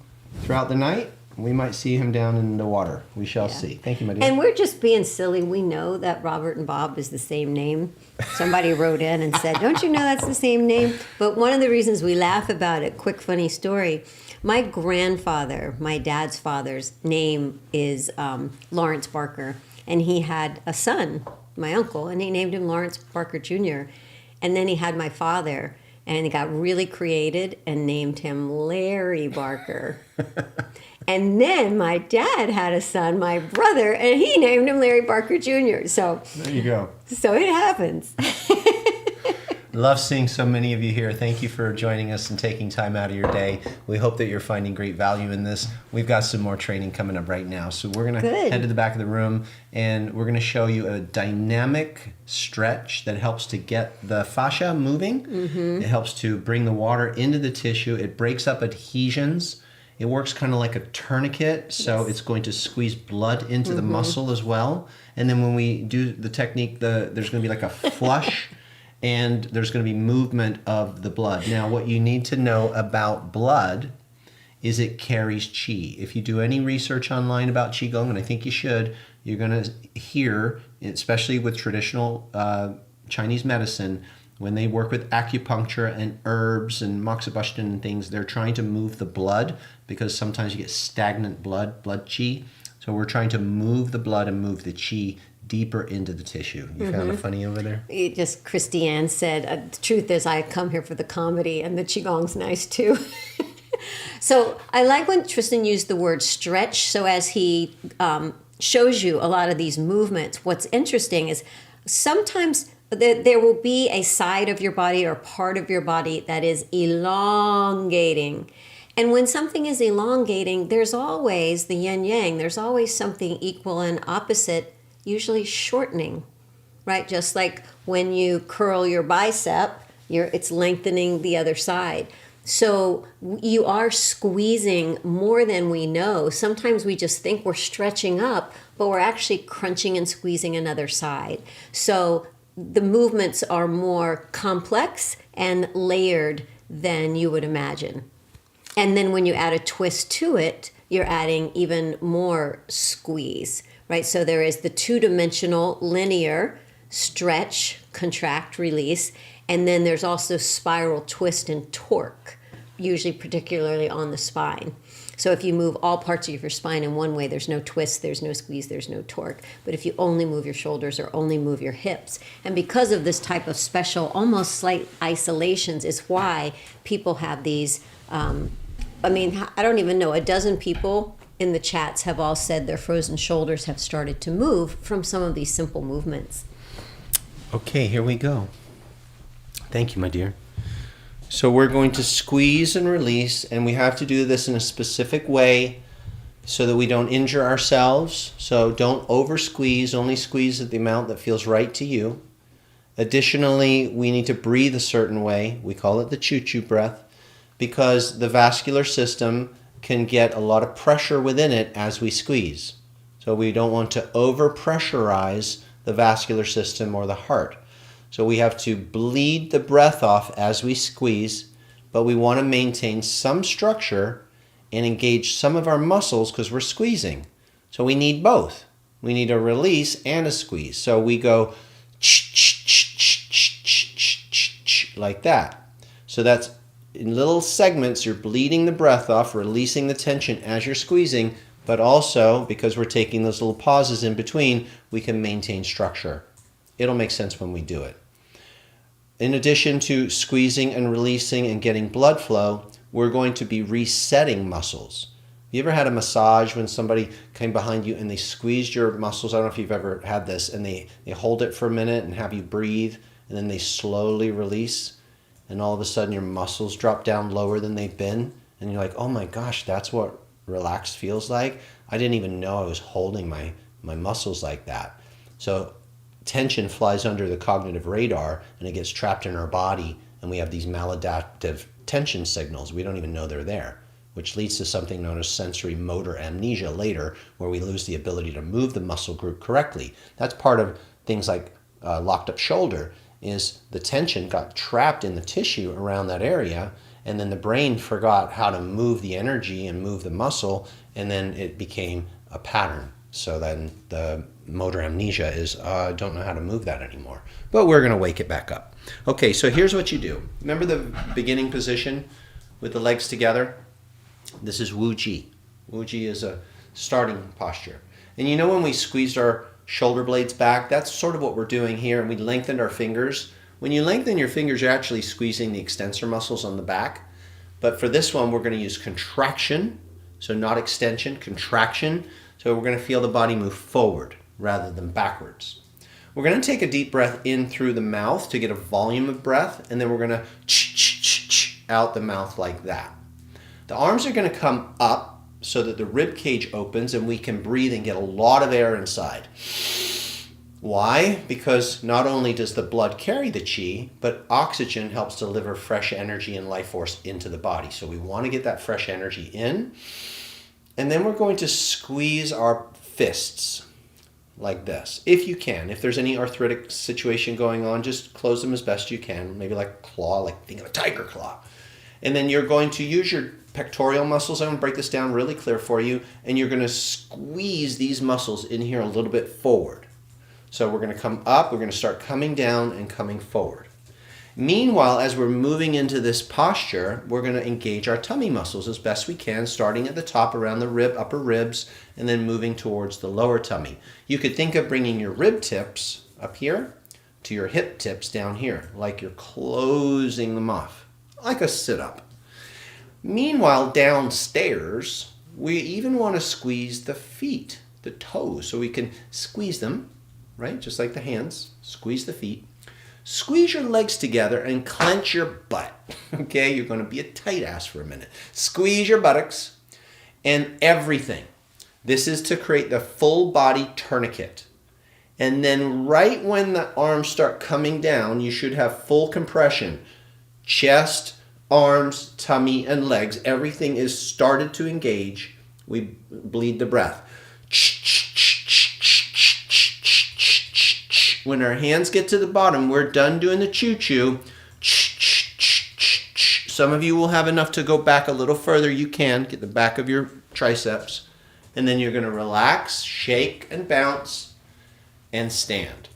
throughout the night, we might see him down in the water. We shall see. Thank you, my dear. And we're just being silly. We know that Robert and Bob is the same name. Somebody wrote in and said, don't you know that's the same name? But one of the reasons we laugh about it, quick funny story, my grandfather, my dad's father's name is Lawrence Barker. And he had a son, my uncle, and he named him Lawrence Barker Jr. And then he had my father, and he got really creative and named him Larry Barker. And then my dad had a son, my brother, and he named him Larry Barker Jr. So there you go. So it happens. Love seeing so many of you here. Thank you for joining us and taking time out of your day. We hope that you're finding great value in this. We've got some more training coming up right now. So we're going to head to the back of the room, and we're going to show you a dynamic stretch that helps to get the fascia moving. Mm-hmm. It helps to bring the water into the tissue. It breaks up adhesions. It works kind of like a tourniquet, so it's going to squeeze blood into the muscle as well. And then when we do the technique, there's going to be like a flush, and there's going to be movement of the blood. Now, what you need to know about blood is it carries qi. If you do any research online about qigong, and I think you should, you're going to hear, especially with traditional Chinese medicine, when they work with acupuncture and herbs and moxibustion and things, they're trying to move the blood because sometimes you get stagnant blood qi. So we're trying to move the blood and move the chi deeper into the tissue. You found it funny over there? It just Christiane said, the truth is I come here for the comedy, and the Qigong's nice too. So I like when Tristan used the word stretch. So as he shows you a lot of these movements, what's interesting is sometimes there will be a side of your body or part of your body that is elongating. And when something is elongating, there's always the yin yang, there's always something equal and opposite, usually shortening, right? Just like when you curl your bicep, it's lengthening the other side. So you are squeezing more than we know. Sometimes we just think we're stretching up, but we're actually crunching and squeezing another side. So the movements are more complex and layered than you would imagine. And then when you add a twist to it, you're adding even more squeeze, right? So there is the two-dimensional linear stretch, contract, release, and then there's also spiral twist and torque, usually particularly on the spine. So if you move all parts of your spine in one way, there's no twist, there's no squeeze, there's no torque. But if you only move your shoulders or only move your hips, and because of this type of special, almost slight isolations is why people have these, I don't even know, a dozen people in the chats have all said their frozen shoulders have started to move from some of these simple movements. Okay, here we go. Thank you, my dear. So we're going to squeeze and release, and we have to do this in a specific way so that we don't injure ourselves. So don't over squeeze, only squeeze at the amount that feels right to you. Additionally, we need to breathe a certain way. We call it the choo-choo breath, because the vascular system can get a lot of pressure within it as we squeeze. So we don't want to over pressurize the vascular system or the heart. So we have to bleed the breath off as we squeeze, but we want to maintain some structure and engage some of our muscles because we're squeezing. So we need both. We need a release and a squeeze. So we go like that. So that's in little segments, you're bleeding the breath off, releasing the tension as you're squeezing, but also because we're taking those little pauses in between, we can maintain structure. It'll make sense when we do it. In addition to squeezing and releasing and getting blood flow, we're going to be resetting muscles. You ever had a massage when somebody came behind you and they squeezed your muscles? I don't know if you've ever had this, and they hold it for a minute and have you breathe, and then they slowly release, and all of a sudden your muscles drop down lower than they've been, and you're like, oh my gosh, that's what relaxed feels like? I didn't even know I was holding my muscles like that. So tension flies under the cognitive radar and it gets trapped in our body, and we have these maladaptive tension signals. We don't even know they're there, which leads to something known as sensory motor amnesia later, where we lose the ability to move the muscle group correctly. That's part of things like locked up shoulder, is the tension got trapped in the tissue around that area, and then the brain forgot how to move the energy and move the muscle, and then it became a pattern. So then the motor amnesia is, I don't know how to move that anymore. But we're going to wake it back up. Okay, so here's what you do. Remember the beginning position with the legs together? This is Wu Ji. Wu Ji is a starting posture. And you know when we squeezed our shoulder blades back, that's sort of what we're doing here, and we lengthened our fingers. When you lengthen your fingers, you're actually squeezing the extensor muscles on the back. But for this one, we're going to use contraction, so not extension, contraction. So we're going to feel the body move forward rather than backwards. We're going to take a deep breath in through the mouth to get a volume of breath, and then we're going to out the mouth like that. The arms are going to come up so that the rib cage opens and we can breathe and get a lot of air inside. Why? Because not only does the blood carry the chi, but oxygen helps deliver fresh energy and life force into the body. So we want to get that fresh energy in. And then we're going to squeeze our fists like this, if you can. If there's any arthritic situation going on, just close them as best you can. Maybe like a claw, like think of a tiger claw. And then you're going to use your pectoral muscles. I'm going to break this down really clear for you. And you're going to squeeze these muscles in here a little bit forward. So we're going to come up, we're going to start coming down and coming forward. Meanwhile, as we're moving into this posture, we're going to engage our tummy muscles as best we can, starting at the top around the upper ribs, and then moving towards the lower tummy. You could think of bringing your rib tips up here to your hip tips down here, like you're closing them off, like a sit-up. Meanwhile, downstairs, we even want to squeeze the feet, the toes, so we can squeeze them, right? Just like the hands, squeeze the feet. Squeeze your legs together and clench your butt, okay? You're going to be a tight ass for a minute. Squeeze your buttocks and everything. This is to create the full body tourniquet. And then right when the arms start coming down, you should have full compression. Chest, arms, tummy, and legs. Everything is started to engage. We bleed the breath. When our hands get to the bottom, we're done doing the choo-choo. Some of you will have enough to go back a little further. You can get the back of your triceps. And then you're going to relax, shake, and bounce, and stand.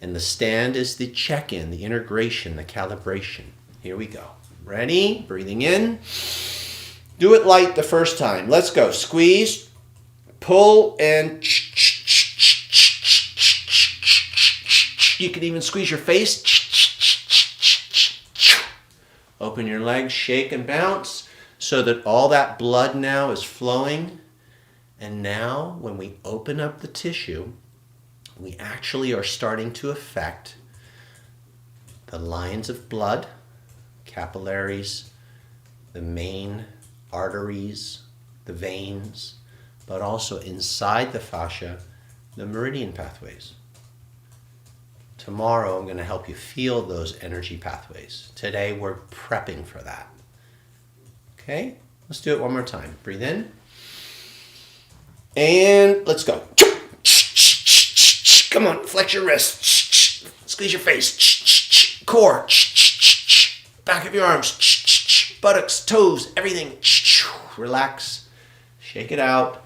And the stand is the check-in, the integration, the calibration. Here we go. Ready? Breathing in. Do it light the first time. Let's go. Squeeze, pull, and you can even squeeze your face. Open your legs, shake and bounce so that all that blood now is flowing. And now when we open up the tissue, we actually are starting to affect the lines of blood, capillaries, the main arteries, the veins, but also inside the fascia, the meridian pathways. Tomorrow, I'm going to help you feel those energy pathways. Today, we're prepping for that. Okay? Let's do it one more time. Breathe in. And let's go. Come on, flex your wrist. Squeeze your face. Core. Back of your arms. Buttocks, toes, everything. Relax. Shake it out.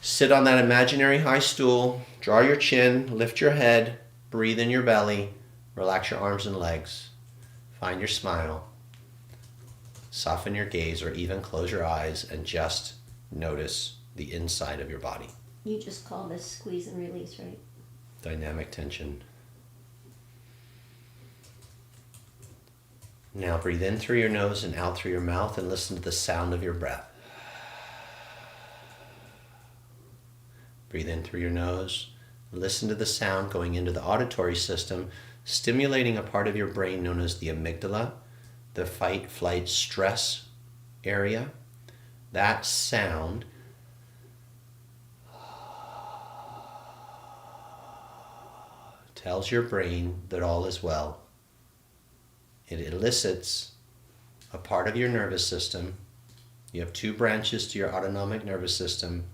Sit on that imaginary high stool. Draw your chin. Lift your head. Breathe in your belly. Relax your arms and legs. Find your smile. Soften your gaze or even close your eyes and just notice the inside of your body. You just call this squeeze and release, right? Dynamic tension. Now breathe in through your nose and out through your mouth and listen to the sound of your breath. Breathe in through your nose. Listen to the sound going into the auditory system, stimulating a part of your brain known as the amygdala, the fight, flight, stress area. That sound tells your brain that all is well. It elicits a part of your nervous system. You have two branches to your autonomic nervous system,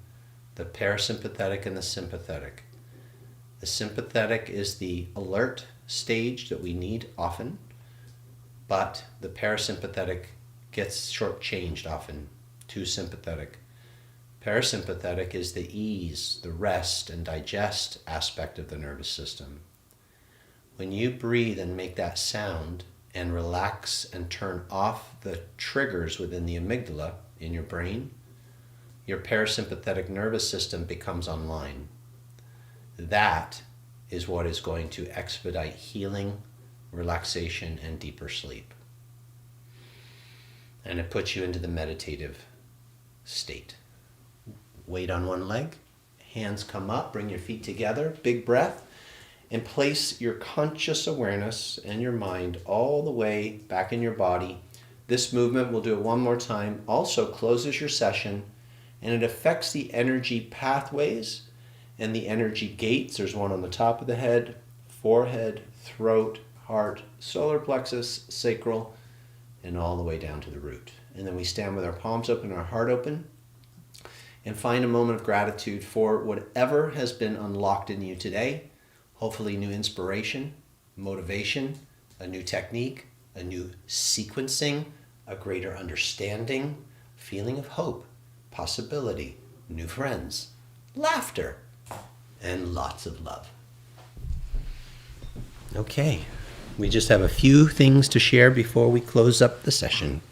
the parasympathetic and the sympathetic. The sympathetic is the alert stage that we need often, but the parasympathetic gets shortchanged often, too sympathetic. Parasympathetic is the ease, the rest, and digest aspect of the nervous system. When you breathe and make that sound and relax and turn off the triggers within the amygdala in your brain, your parasympathetic nervous system becomes online. That is what is going to expedite healing, relaxation, and deeper sleep. And it puts you into the meditative state. Weight on one leg, hands come up, bring your feet together, big breath, and place your conscious awareness and your mind all the way back in your body. This movement, we'll do it one more time, also closes your session, and it affects the energy pathways and the energy gates. There's one on the top of the head, forehead, throat, heart, solar plexus, sacral, and all the way down to the root. And then we stand with our palms open, our heart open, and find a moment of gratitude for whatever has been unlocked in you today. Hopefully new inspiration, motivation, a new technique, a new sequencing, a greater understanding, feeling of hope, possibility, new friends, laughter, and lots of love. Okay, We just have a few things to share before we close up the session.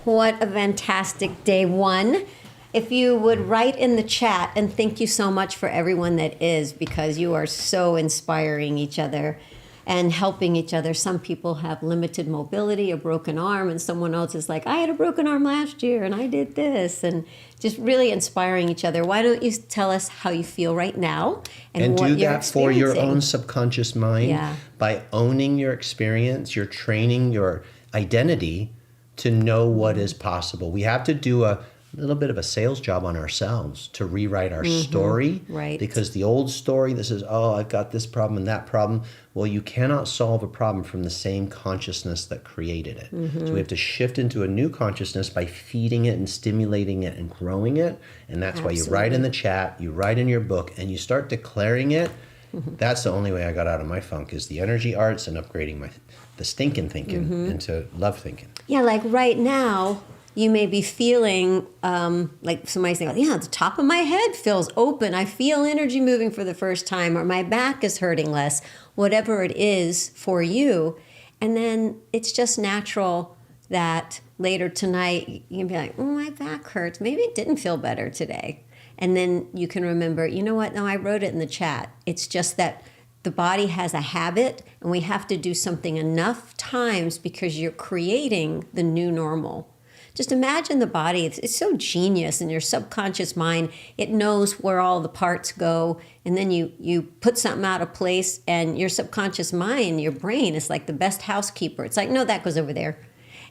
What a fantastic day one. If you would write in the chat, and thank you so much for everyone that is, because you are so inspiring each other and helping each other. Some people have limited mobility, a broken arm, and someone else is like, I had a broken arm last year and I did this, and just really inspiring each other. Why don't you tell us how you feel right now and what do you're that for your experiencing? own subconscious mind by owning your experience. You're training your identity to know what is possible. We have to do a little bit of a sales job on ourselves to rewrite our story. Right. Because the old story that says, oh, I've got this problem and that problem. Well, you cannot solve a problem from the same consciousness that created it. So we have to shift into a new consciousness by feeding it and stimulating it and growing it. And that's why you write in the chat, you write in your book, and you start declaring it. That's the only way I got out of my funk, is the energy arts and upgrading the stinking thinking into love thinking. Yeah, like right now, you may be feeling like somebody's saying, yeah, the top of my head feels open. I feel energy moving for the first time, or my back is hurting less, whatever it is for you. And then it's just natural that later tonight, you can be like, oh, my back hurts. Maybe it didn't feel better today. And then you can remember, you know what? No, I wrote it in the chat. It's just that the body has a habit, and we have to do something enough times because you're creating the new normal. Just imagine the body. It's so genius in your subconscious mind. It knows where all the parts go, and then you put something out of place, and your subconscious mind, your brain, is like the best housekeeper. It's like, no, that goes over there.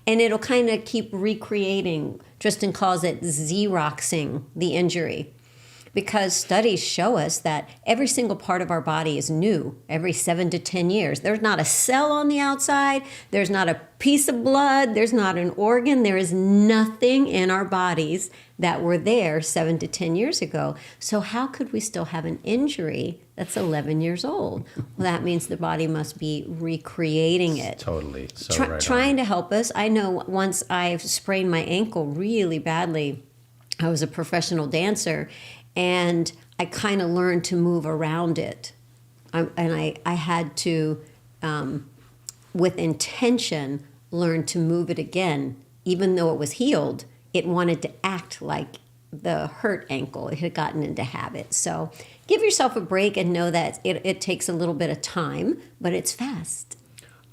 And it'll kind of keep recreating. Tristan calls it Xeroxing the injury. Because studies show us that every single part of our body is new every 7 to 10 years. There's not a cell on the outside. There's not a piece of blood. There's not an organ. There is nothing in our bodies that were there 7 to 10 years ago. So how could we still have an injury that's 11 years old? Well, that means the body must be recreating it. Totally. So trying to help us. I know once I sprained my ankle really badly. I was a professional dancer, and I kind of learned to move around it. I had to, with intention, learn to move it again. Even though it was healed, it wanted to act like the hurt ankle. It had gotten into habit. So give yourself a break and know that it takes a little bit of time, but it's fast.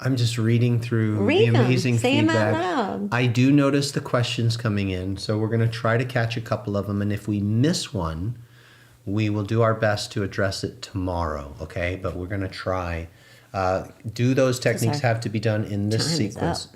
I'm just reading through Read the them. amazing Say them feedback. out loud. I do notice the questions coming in, so we're going to try to catch a couple of them. And if we miss one, we will do our best to address it tomorrow, okay? But we're going to try. Do those techniques have to be done in this sequence?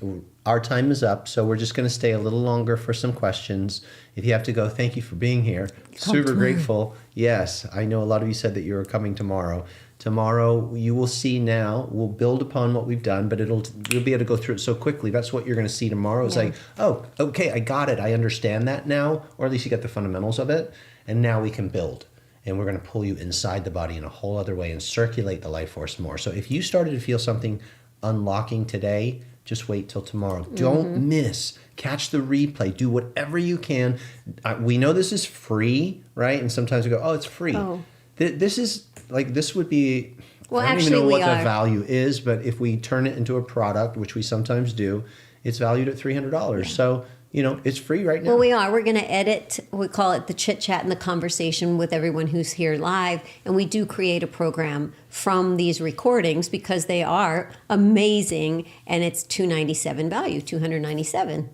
Our time is up, so we're just going to stay a little longer for some questions. If you have to go, thank you for being here. Super grateful. Yes, I know a lot of you said that you were coming tomorrow. Tomorrow, you will see now, we'll build upon what we've done, but you'll be able to go through it so quickly. That's what you're going to see tomorrow. It's like, oh, okay, I got it. I understand that now, or at least you get the fundamentals of it, and now we can build. And we're going to pull you inside the body in a whole other way and circulate the life force more. So if you started to feel something unlocking today, just wait till tomorrow. Don't miss. Catch the replay. Do whatever you can. We know this is free, right? And sometimes we go, oh, it's free. This is like, this would be, well, I don't even know what the value is, but if we turn it into a product, which we sometimes do, it's valued at $300. So, you know, it's free right now. Well, we are. We're going to edit, we call it the chit chat and the conversation with everyone who's here live. And we do create a program from these recordings because they are amazing. And it's $297 value, $297.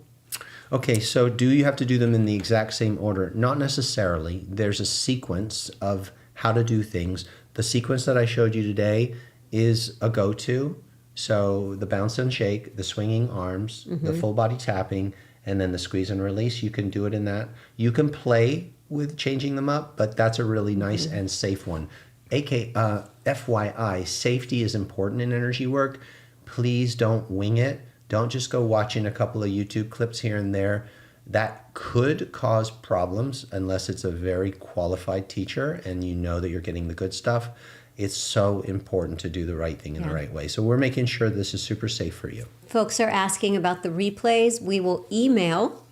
Okay, so do you have to do them in the exact same order? Not necessarily. There's a sequence of how to do things. The sequence that I showed you today is a go-to. So the bounce and shake, the swinging arms, the full body tapping, and then the squeeze and release. You can do it in that. You can play with changing them up, but that's a really nice and safe one. FYI, safety is important in energy work. Please don't wing it. Don't just go watching a couple of YouTube clips here and there. That could cause problems unless it's a very qualified teacher and you know that you're getting the good stuff. It's so important to do the right thing in the right way. So we're making sure this is super safe for you. Folks are asking about the replays. We will email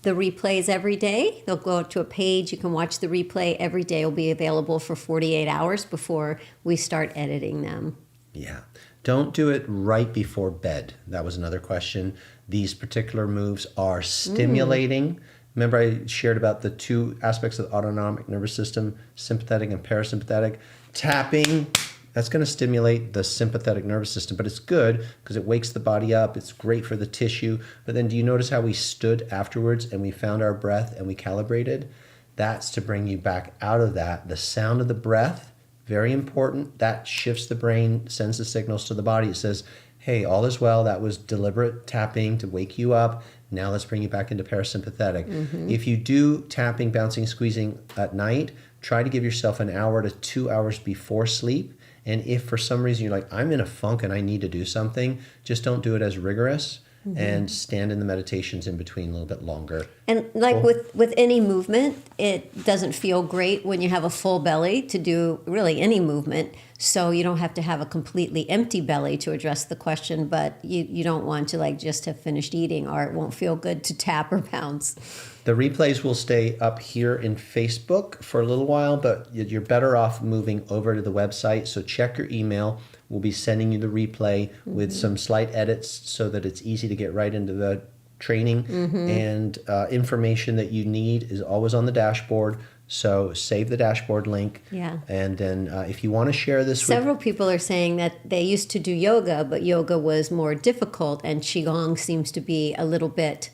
the replays every day. They'll go to a page. You can watch the replay every day. It will be available for 48 hours before we start editing them. Yeah. Don't do it right before bed. That was another question. These particular moves are stimulating. Remember I shared about the two aspects of the autonomic nervous system, sympathetic and parasympathetic. Tapping, that's going to stimulate the sympathetic nervous system, but it's good because it wakes the body up. It's great for the tissue. But then do you notice how we stood afterwards and we found our breath and we calibrated? That's to bring you back out of that. The sound of the breath, very important. That shifts the brain, sends the signals to the body. It says, hey, all is well. That was deliberate tapping to wake you up. Now let's bring you back into parasympathetic. If you do tapping, bouncing, squeezing at night, try to give yourself an hour to 2 hours before sleep. And if for some reason you're like, I'm in a funk and I need to do something, just don't do it as rigorous and stand in the meditations in between a little bit longer. And like with any movement, it doesn't feel great when you have a full belly to do really any movement. So you don't have to have a completely empty belly to address the question, but you don't want to like just have finished eating or it won't feel good to tap or bounce. The replays will stay up here in Facebook for a little while, but you're better off moving over to the website. So check your email. We'll be sending you the replay with some slight edits so that it's easy to get right into the training. And information that you need is always on the dashboard. So save the dashboard link. Yeah. And then if you want to share this Several people are saying that they used to do yoga, but yoga was more difficult and Qigong seems to be a little bit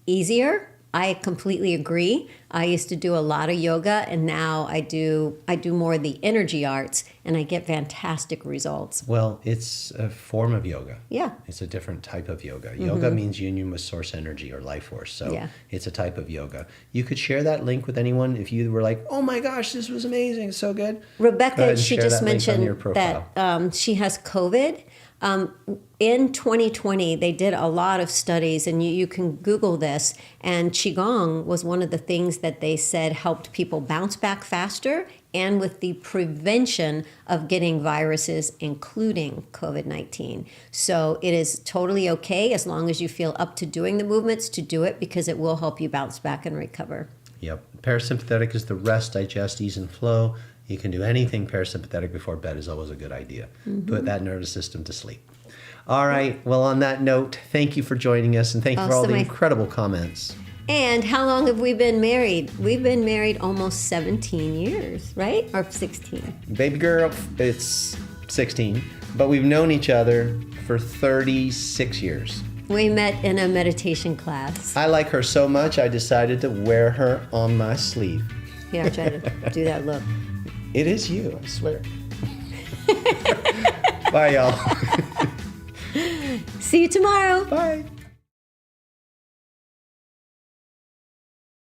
easier. I completely agree. I used to do a lot of yoga and now I do more of the energy arts and I get fantastic results. Well, it's a form of yoga. Yeah. It's a different type of yoga. Yoga means union with source energy or life force. So it's a type of yoga. You could share that link with anyone if you were like, oh my gosh, this was amazing. It's so good. Rebecca, she just mentioned that she has COVID. In 2020, they did a lot of studies, and you can Google this, and Qigong was one of the things that they said helped people bounce back faster and with the prevention of getting viruses, including COVID-19. So it is totally okay as long as you feel up to doing the movements to do it because it will help you bounce back and recover. Yep. Parasympathetic is the rest, digest, ease, and flow. You can do anything parasympathetic before bed is always a good idea. Put that nervous system to sleep. All right. Well, on that note, thank you for joining us and thank you for all the incredible comments. And how long have we been married? We've been married almost 17 years, right? Or 16? Baby girl, it's 16. But we've known each other for 36 years. We met in a meditation class. I like her so much, I decided to wear her on my sleeve. Here, I try to do that look. It is you, I swear. Bye, y'all. See you tomorrow. Bye.